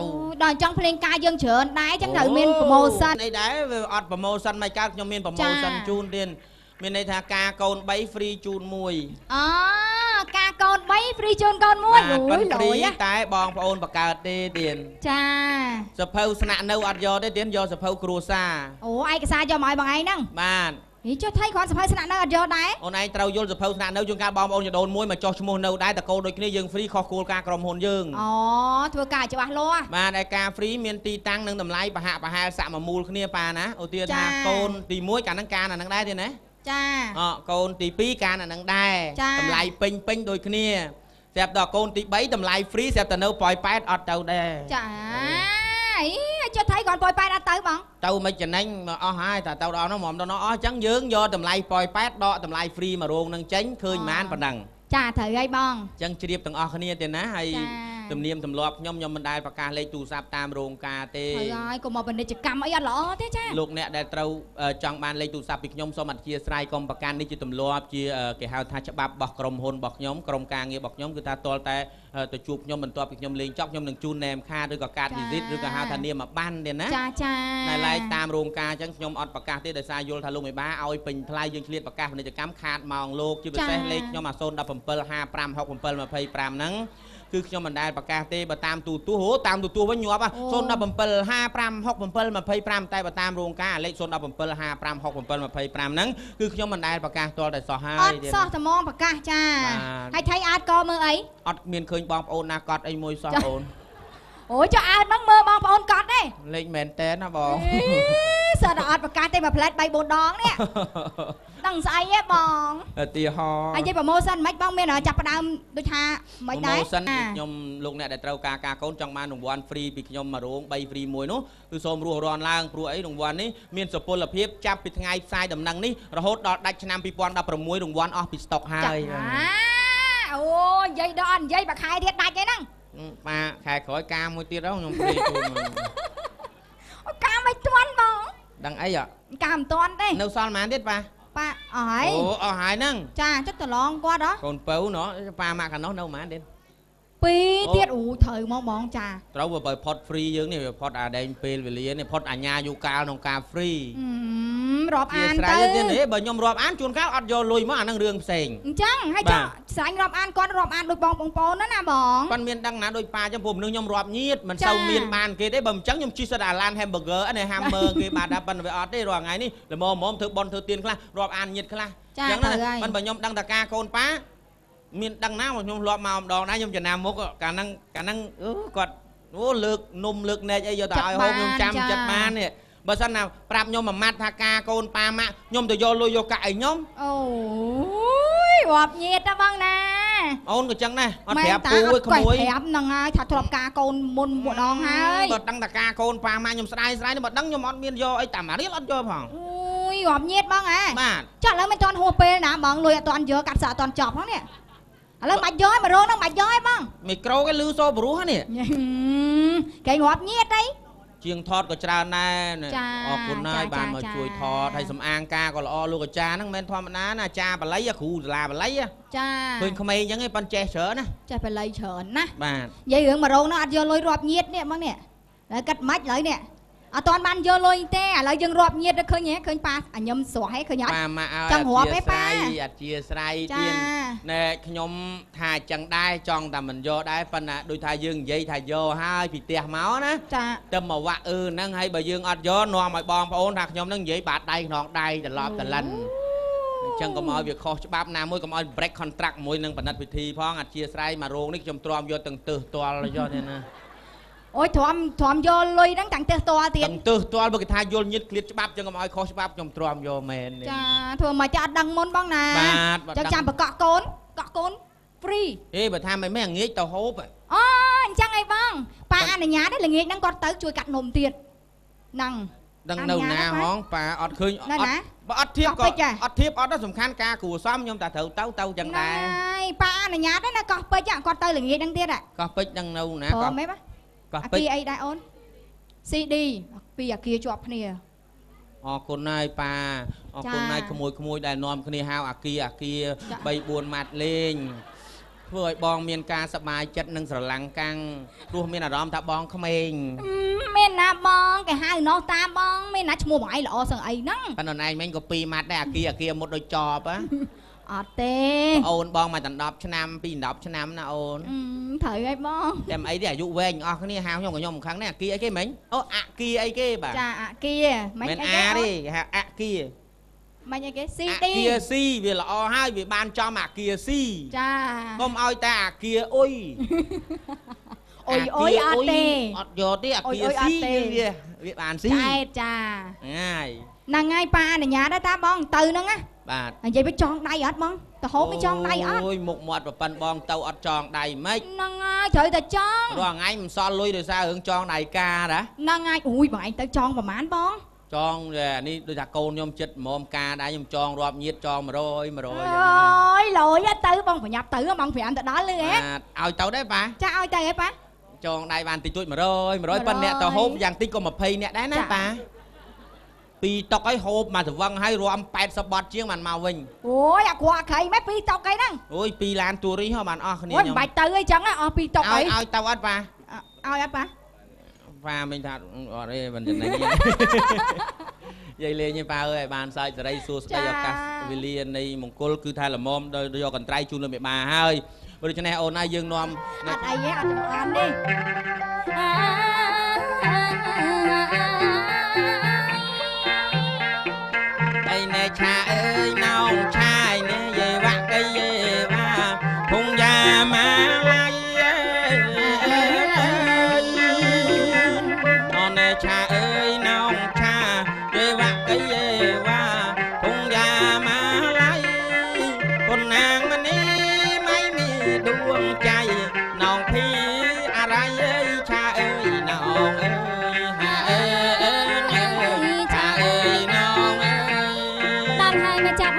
ដល់ចង់ភ្លេងការយើងច្រើនដែរចឹងត្រូវមានប្រម៉ូសិនអីដែរវាអត់ប្រម៉ូសិនមិនកើតខ្ញុំមានប្រម៉ូសិនជូនទៀតមានន័យថាការកូន3 free ជូន1អូការកូន3 free ជូនកូន1អូយលយតែបងប្អូនបង្កើតទេទៀតចាសភៅស្នាក់នៅអត់យកទេទៀតយកសភៅគ្រួសារអូឯកសារយកមកឲ្យបងឯងហ្នឹងបាទនេះចុះថៃគ្រាន់សភៅស្នាក់នៅអត់យកដែរអូនឯងត្រូវយល់សភៅស្នាក់នៅជួនកាលបងប្អូនចដូនមួយមកចោះឈ្មោះនៅដែរតកោដូចគ្នាយើង free ខុសគោលការណ៍ក្រុមហ៊ុនយើងអូធ្វើការច្បាស់លាស់បាទឯការ free មានទីតាំងនិងតម្លៃប្រហាក់ប្រហែលសាក់មួយមូលគ្នាប៉ាណាឧទាហរណ៍ថាកូនទី1កាលហ្នឹងការអាហ្នឹងដែរទៀតណាចាកូនទី2ការអាហ្នឹងដែរតម្លៃពេញដូចគ្នាស្រាប់ដល់កូនទី3តម្លៃ free ស្រាប់តែនៅប៉ោយប៉ែតអត់ទៅដែរចាអីចុះថៃគ្រាន់ប៉ោយប៉ែតអត់ទៅបងទៅមិនចំណេញអស់ហើយតែទៅដល់នោះមកដល់នោះអស់អញ្ចឹងយើងយកតម្លៃប៉ោយប៉ែតដកតម្លៃ free មករោងនឹងចេញឃើញប៉ុន្មានប៉ុណ្ណឹងចាត្រូវហើយបងអញ្ចឹងជ្រាបទាំងអស់គ្នាទេណាហើយទំនៀមទម្លាប់ខ្ញុំមិនដែលប្រកាសលេខទូរស័ព្ទតាមរោងការទេហើយកុំមកពាណិជ្ជកម្មអីអត់ល្អទេចាលោកអ្នកដែលត្រូវចង់បានលេខទូរស័ព្ទពីខ្ញុំសូមអធិស្ឋានកុំប្រកាន់នេះជាទម្លាប់ជាគេហៅថាច្បាប់របស់ក្រុមហ៊ុនរបស់ខ្ញុំក្រុមការងាររបស់ខ្ញុំគឺថាទាល់តែទៅជួបខ្ញុំបន្ទាប់ពីខ្ញុំលេងចប់ខ្ញុំនឹងជូនណែមខាតឬក៏កាតវិសិតឬក៏ហៅថានាមប័ណ្ណទេណាចាតែឡែកតាមរោងការអញ្ចឹងខ្ញុំអត់ប្រកាសទេដោយសារយល់ថាលោកមេបាឲ្យពេញថ្លៃយើងឆ្លៀតប្រកាសពាណិជ្ជកម្មខាតម៉ោងលោកជាពិសេសលេខខ្ញុំ017 55 65 25ហ្នឹងគឺខ្ញុំមិនដែលប្រកាសទេបើតាមទូទស្សន៍តាមទូទស្សន៍វិញញាប់017 55 67 25តែបើតាមរោងការលេខ017 55 67 25ហ្នឹងគឺខ្ញុំមិនដែលប្រកាសទាល់តែសោះហើយអត់សោះតែមកប្រកាសចាហើយថៃអាចកមើលអីអត់មានឃើញបងប្អូនណាកត់អីមួយសោះអូនអូយចុះអើតហ្នឹងមើលបងប្អូនកត់ទេលេខមែនតែនណាបង sợ là ọt và cá tê mà plate bay bồn đón nè đằng say á bòn tì ho anh chơi promotion mấy bông bên ở chặt đam đôi tha mấy đấy promotion nhom lúc này để trâu ca côn trong ban đồng quan free bị nhom mà ruộng bay free muối nó từ xôm rùa ròn lang rùa ấy đồng quan ní miền sập pol là phiếp chắp bị ngày sai đầm năng ní rồi hốt đọt đạch năm pi pon đập pro muối đồng quan off bị stock hai ôi dây đòn dây bạc hai thiệt đạch cái năng mà khai khỏi ca muối tiết đó nhom free ca mấy tuần bông đằng ấy à cam tuần đây nấu son mà tiết ba pa hỏi ở hải năng cha chắc tao lon qua đó còn bấu nó pa mà cả nó đâu mà đến pi tiết ủ thời mong mong cha trâu vừa bởi pot free dưỡng này pot à đây pel về liền này pot à nhà du cao nông ca free rọp an tới này bởi nhom rọp an chuồn cao ọt vô lùi mà năng đường sền chăng hay cho sánh rọp an con rọp an đôi bong đó nè bong con miên đăng ná đôi pa trong vùng nương nhom rọp nhiệt mình sâu miên bàn kia đấy bầm trắng nhom chi Đà Lan hamburger anh này hammer kia bà đạp bần về ọt đấy rồi ngày ní là mồm thử bon thử tiền khla rọp an nhiệt khla chẳng này mình bởi nhom đăng ta ca con pá miên đăng ná mà nhom rọp màu đòn ná nhom Việt Nam mốc cả năng còn lực nôm lực này giờ tại hôm nhom trăm chặt ban nè bà sao nào prap nhom mà mát tha ca con pa mạ nhom từ vô lui vô cãi nhom ôi bọp nhiệt đó băng nè ôn cái chân này ọt thẹp pui không muối thẹp nằng ai thật thọp ca con môn bộ đòn hai bật đăng ta ca con pa mạ nhom sai nó bật đăng nhom ọt miên vô ấy tạm mà riết ọt vô phòng ui bọp nhiệt băng à chắc là mấy toàn hồ pê nè băng lùi toàn dừa cắt sợ toàn chọc đó nè là mạch giói mà rô nó mạch giói băng micro cái lư xô bru hả nè cái ngọt nhiệt đấy chiêng thọt của cha này con này bàn mà chui thọt hay sầm an ca còn lo luôn của cha nó men thọt mà ná cha bà lấy khu là bà lấy cha khuyên không ai giống cái pan che sỡ nè cha phải lấy sởn nè bà vậy hướng mà rô nó ăn vô lôi rọp nhiệt nè băng nè lại cắt mạch lấy nè toàn ban vô lôi te lại dừng rọp nhiệt khơi nhé khơi pa nhâm sủa hay khơi nhát chẳng hộp ấy pa chia sài tiền nè nhom thà chẳng đai tròn tầm mình vô đai phần đôi thà dương dây thà vô hai bị tè máu nè tâm mà vạ nâng hay bà dương ọt vô nọ mày bòn phải ôn thạc nhom nâng dây bạt đây nọn đây lọp lành chẳng có mọi việc khó bắp nam môi có mọi break contract môi nâng bản đặt vị thi phong chia sài mà rong nick trong tròn vô từng từ toa là do thế nè ôi thòm vô lôi đắng tặng toa tiền tặng từ toa bởi cái thai vô nhiệt liệt bắp chẳng có mọi khó bắp trong tròn vô mền cha thường mà cha đăng môn băng nè cha cha bà cọ cốn free ê bà tham mấy nghĩ tao hốp à anh chăng ai băng pa này nhá đấy là nghĩ đang con tới chui cắt nồm tiền năng đằng đầu nào hón pa ọt khơi ọt thiếp ọt đó sủng khăn ca của xóm nhom ta thử tâu chẳng đai pa này nhá đấy là con pe chẳng con tới là nghĩ đang tiền à con pe đằng đầu nè con mấy bác kia ai đại ôn CD kia kia chọp nè con này pa con này khmôi đại nòm kia hao kia bay buồn mặt lên vừa bong miền ca sập bài chất nâng sờ lăng căng luôn miền nào đó ta bong không mình miền nào bong cái hai nó ta bong miền nào mua mãi lọ sờ ấy nắng phần này mình có pi mặt đây kia một đôi chọp á tê ôn bong mà tận đọc cho năm pi đọc cho năm na ôn thời ấy bong em ấy để dụ về cái này hao nhom của nhom kháng này kia ấy cái mình kia ấy cái bà cha kia mấy cái đi kia mấy cái CD kia si vì là o hai vì ban cho mà kia si cha không ai ta kia ôi ôi tê vô tí kia si việc bàn si cha ngay nàng ngay pa này nhà đó ta bong từ nữa á bà vậy mới tròn đầy hết bong tao hố mới tròn đầy hết ôi một và phần bong tàu ọt tròn đầy mấy nàng ai trời tao tròn rồi ngay mình so lui rồi sao hướng tròn đầy ca đã nàng ai ui mà anh tao tròn mà mán bong tròn rồi đi đôi thằng cô nhom chết mồm ca đã nhom tròn rọp nhiệt tròn mà rồi ôi lỗi á tứ bong phải nhập tứ mong phải ăn từ đó luôn á ao tàu đấy bà cha ơi tao ấy bà tròn đầy bàn tí tuổi mà rồi phần nè tao hốp giang tí có một pay nè đấy nè bà pi tóc ấy hộp mà thử vâng hay rồi 80 bọt chiếng màn màu vinh ôi qua khẩy mấy pi tóc ấy năng ôi pi lan tua rí hả bạn ôi bạch tư ấy chẳng á pi tóc ấy ai tao ớt bà ai ớt bà và mình thật ở đây mình trình này dây lên như bà ơi bàn sai từ đây xuống đây là vì liền này mong cô cứ thay là mom do còn trai chun lên mẹ bà hơi bây giờ cho nên ôn ai dương nom ai ấy ăn đi đây nè cha ơi nông trai nè về vác cây về ba thùng già má lay nè cha ơi nông cha về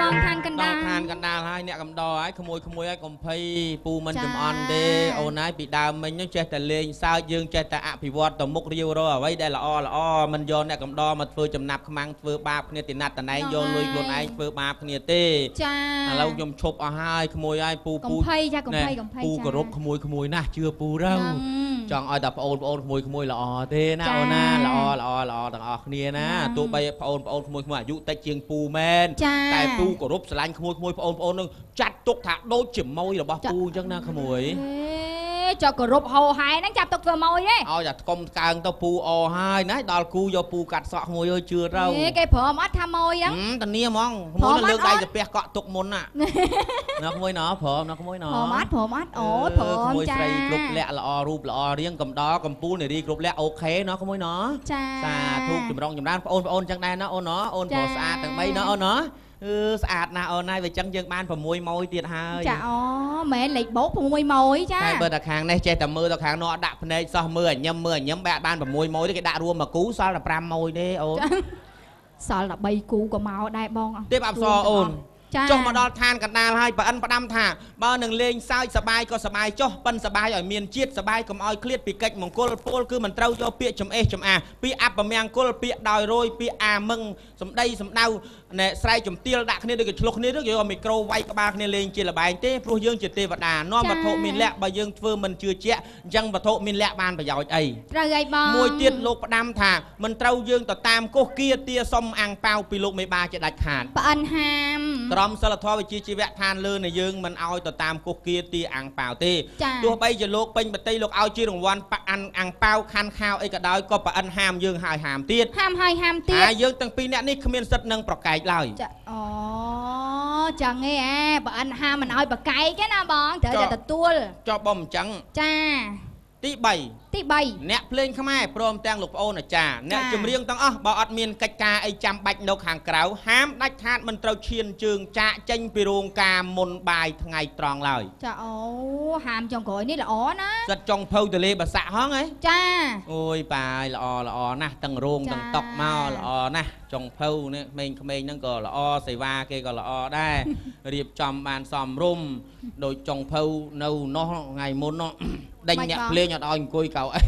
បងឋានកណ្ដាលឋានកណ្ដាលហើយអ្នកកំដរហើយក្មួយហើយកុំភ័យពូមិនចំអន់ទេអូនហើយពីដើមមិញហ្នឹងចេះតែលេងសើចយើងចេះតែអភិវឌ្ឍទៅមុខរាវរកអ្វីដែលល្អមិនយកអ្នកកំដរមកធ្វើចំណាប់ខ្មាំងធ្វើបាបគ្នាទីណាត់តណែងយកលុយខ្លួនឯងធ្វើបាបគ្នាទេចាឥឡូវខ្ញុំឈប់អស់ហើយក្មួយហើយពូកុំភ័យចាកុំភ័យពូគោរពក្មួយណាស់ជឿពូទៅចង់ឲ្យតែប្អូនក្មួយល្អទេណាអូនណាល្អទាំងអស់គ្នាណាទោះបីប្អូនក្មួយអាយុតិចជាងពូមែនតែពូគោរពស្រឡាញ់ក្មួយប្អូននឹងចាត់ទុកថាដូចជាម៉ួយរបស់ពូអញ្ចឹងណាក្មួយចុះគោរពហោហែហ្នឹងចាប់ទុកធ្វើម៉ួយទេឲ្យតែថ្កុំថ្កើងទៅពូអហើយណាដល់គូយកពូកាត់សក់ក្មួយអើយជឿទៅគេព្រមអត់ថាម៉ួយហ្នឹងតានាហ្មងក្មួយលើកដៃទៅផ្ទះកក់ទុកមុនណាក្មួយណព្រមណាក្មួយណព្រមអត់អូយព្រមចាក្មួយស្រីគ្រប់លក្ខល្អរូបល្អរៀងកំដរកំពូលនារីគ្រប់លក្ខអូខេណាក្មួយណចាសាធុចម្រុងចម្រើនប្អូនអញ្ចឹងដែរណាអូនណអូនព្រោះស្អាតទាំង3ណាអូនណស្អាតណាស់អូនហើយវាចឹងយើងបាន6ម៉ួយទៀតហើយចាអូមែនលេខបោក6ម៉ួយចាតែបើតែខាងនេះចេះតែមើលទៅខាងនោះអត់ដាក់ភ្នែកសោះមើលអញញឹមបែអត់បាន6ម៉ួយទេគេដាក់រួមមកគូសល់តែ5ម៉ួយទេអូនសល់តែ3គូក៏មកដែរបងទេអប្សរអូនចុះមកដល់ឋានកណ្ដាលហើយប្រអិនផ្ដាំថាបើនឹងលេងសើចសបាយក៏សបាយចុះប៉ិនសបាយឲ្យមានជាតិសបាយកុំឲ្យឃ្លាតពីកិច្ចមង្គលពលគឺមិនត្រូវយកពាក្យចំអេះចំអាពាក្យអបមង្គលពាក្យដោយរយពាក្យអាមឹងសម្ដីសម្ដៅណែស្រែកជំទាលដាក់គ្នាដូចគេឆ្លុះគ្នាទៅយកមីក្រូវាយក្បាលគ្នាលេងជាលបែងទេព្រោះយើងជាទេវតានាំវត្ថុមានលក្ខបើយើងធ្វើមិនជឿជាក់អញ្ចឹងវត្ថុមានលក្ខបានប្រយោជន៍អីត្រូវហើយបងមួយទៀតលោកផ្ដាំថាមិនត្រូវយើងទៅតាមកុសគៀទាសុំអាំងប៉ាវពីលោកមេបាជាដាច់ខាតប្រអិនហាមក្រមសិលធម៌វិជ្ជាជីវៈឋានលើនៃយើងមិនឲ្យទៅតាមកុសគៀទាអាំងប៉ាវទេទោះបីជាលោកពេញបតីលោកឲ្យជារង្វាន់អាំងប៉ាវខាន់ខាវអីក៏ដោយក៏ប្រអិនហាមយើងហើយហាមទៀតហាមហើយហាមទៀតហើយយើងទាំងពីរអ្នកនេះគ្មានសិទ្ធិនឹងប្រកែកឡើយអូចឹងឯងបើអិនហាមិនឲ្យបកែកទេណាបងត្រូវតែទទួលចុះបងអញ្ចឹងចាទី3អ្នកភ្លេងខ្មែរព្រមទាំងលោកប្អូនអាចារ្យអ្នកចម្រៀងទាំងអស់បើអត់មានកិច្ចការអីចាំបាច់នៅខាងក្រៅហាមដាច់ខាតមិនត្រូវឈានជើងចាក់ចេញពីរោងការមុនបាយថ្ងៃត្រង់ឡើយចាអូហាមចុងក្រោយនេះល្អណាសិតចុងភៅទលេបាសាក់ហងហ៎ចាអូយបាយល្អណាស់ទាំងរោងទាំងតុកមកល្អណាស់ចុងភៅនេះក្មេងៗហ្នឹងក៏ល្អសេវាគេក៏ល្អដែររៀបចំបានសមរម្យដូចចុងភៅនៅនោះថ្ងៃមុននោះដេញអ្នកភ្លេងអត់ឲ្យអង្គុយកៅអី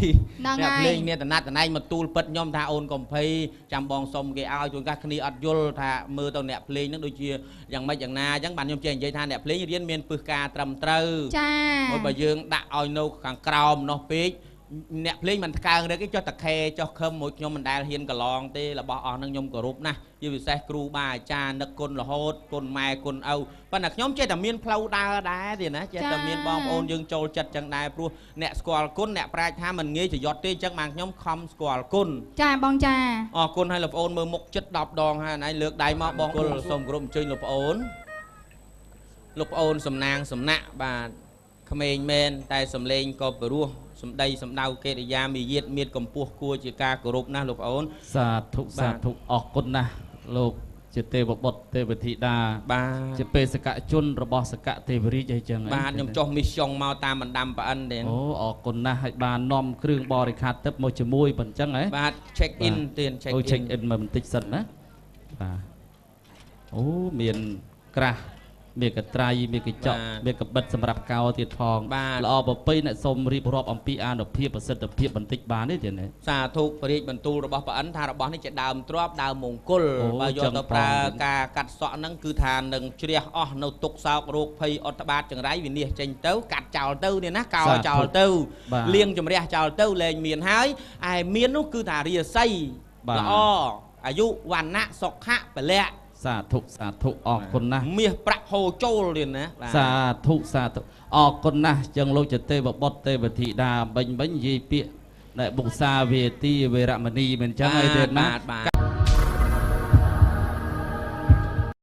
អ្នកភ្លេងមានតំណែងមកទូលពិតខ្ញុំថាអូនកុំភ័យចាំបងសុំគេឲ្យជួនកាសគ្នាអត់យល់ថាមើលទៅអ្នកភ្លេងហ្នឹងដូចជាយ៉ាងម៉េចយ៉ាងណាអញ្ចឹងបានខ្ញុំចេះនិយាយថាអ្នកភ្លេងរៀនមានពឹសការត្រឹមត្រូវចាហើយបើយើងដាក់ឲ្យនៅខាងក្រោមនោះពេកអ្នកភ្លេងមិនថ្កើងរឹកទេចុះតាខេចុះខឹមមួយខ្ញុំមិនដែលហ៊ានកន្លងទេរបស់អស់ហ្នឹងខ្ញុំគោរពណាស់ជាពិសេសគ្រូបាអាចារ្យនឹកគុណរហូតគុណម៉ែគុណឪប៉ុន្តែខ្ញុំចេះតែមានផ្លូវដើរដែរទេណាចេះតែមានបងប្អូនយើងចូលចិត្តចឹងដែរព្រោះអ្នកស្គាល់គុណអ្នកប្រាជ្ញថាមិនងាយចយត់ទេចឹងបានខ្ញុំខំស្គាល់គុណចាបងចាអរគុណឲ្យលោកប្អូនមើលមុខចិត្ត10ដងហើយណៃលើកដៃមកបងគុលសូមគោរពអញ្ជើញលោកប្អូនសំណាងសំណាក់បាទក្មេងមែនតែសំលេងក៏ព្រោះសម្ដីសម្ដៅកិរិយាមាយាទមានកម្ពស់គួរជាការគោរពណាស់លោកប្អូនសាធុអរគុណណាស់លោកជាទេវបុត្រទេវធីតាបាទជាបេសកជនរបស់សកទេវរាជអីចឹងបាទខ្ញុំចុះមីស្យងមកតាមបណ្ដាំប្រអិនទេអូអរគុណណាស់ហើយបាននាំគ្រឿងបរិក្ខារទឹកមកជាមួយប៉ុណ្ណឹងហ៎បាទ check in ទៀត check in មកបន្តិចសិនណាបាទអូមានក្រាស់មានកត្រៃមានកញ្ចក់មានកបិតសម្រាប់កោទៀតផងល្អប្រពៃអ្នកសូមរៀបរាប់អំពីអានុភាពប្រសិទ្ធភាពបន្តិចបានទេទៀតណាសាធុព្រះរាជបន្ទូលរបស់ព្រះអិនថារបស់នេះជាដើមទ្រព្យដើមមង្គលបើយកទៅប្រើការកាត់សក់ហ្នឹងគឺថានឹងជ្រះអស់នៅទុក្ខសោករោគភ័យអត្តបាតចង្រៃវិនិច្ឆ័យចេញទៅកាត់ចោលទៅនេះណាកោចោលទៅលាងជំរះចោលទៅលែងមានហើយឯមាននោះគឺថារាសីល្អអាយុវណ្ណៈសុខៈពលៈសាធុអរគុណណាស់មាសប្រាក់ហូរចូលទៀតណាសាធុអរគុណណាស់ចឹងលោកជាទេវបុត្រទេវធីតាបាញ់និយាយពាក្យដែលបុកសាវេទីវេរមណីមិនចឹងអីទៀតណា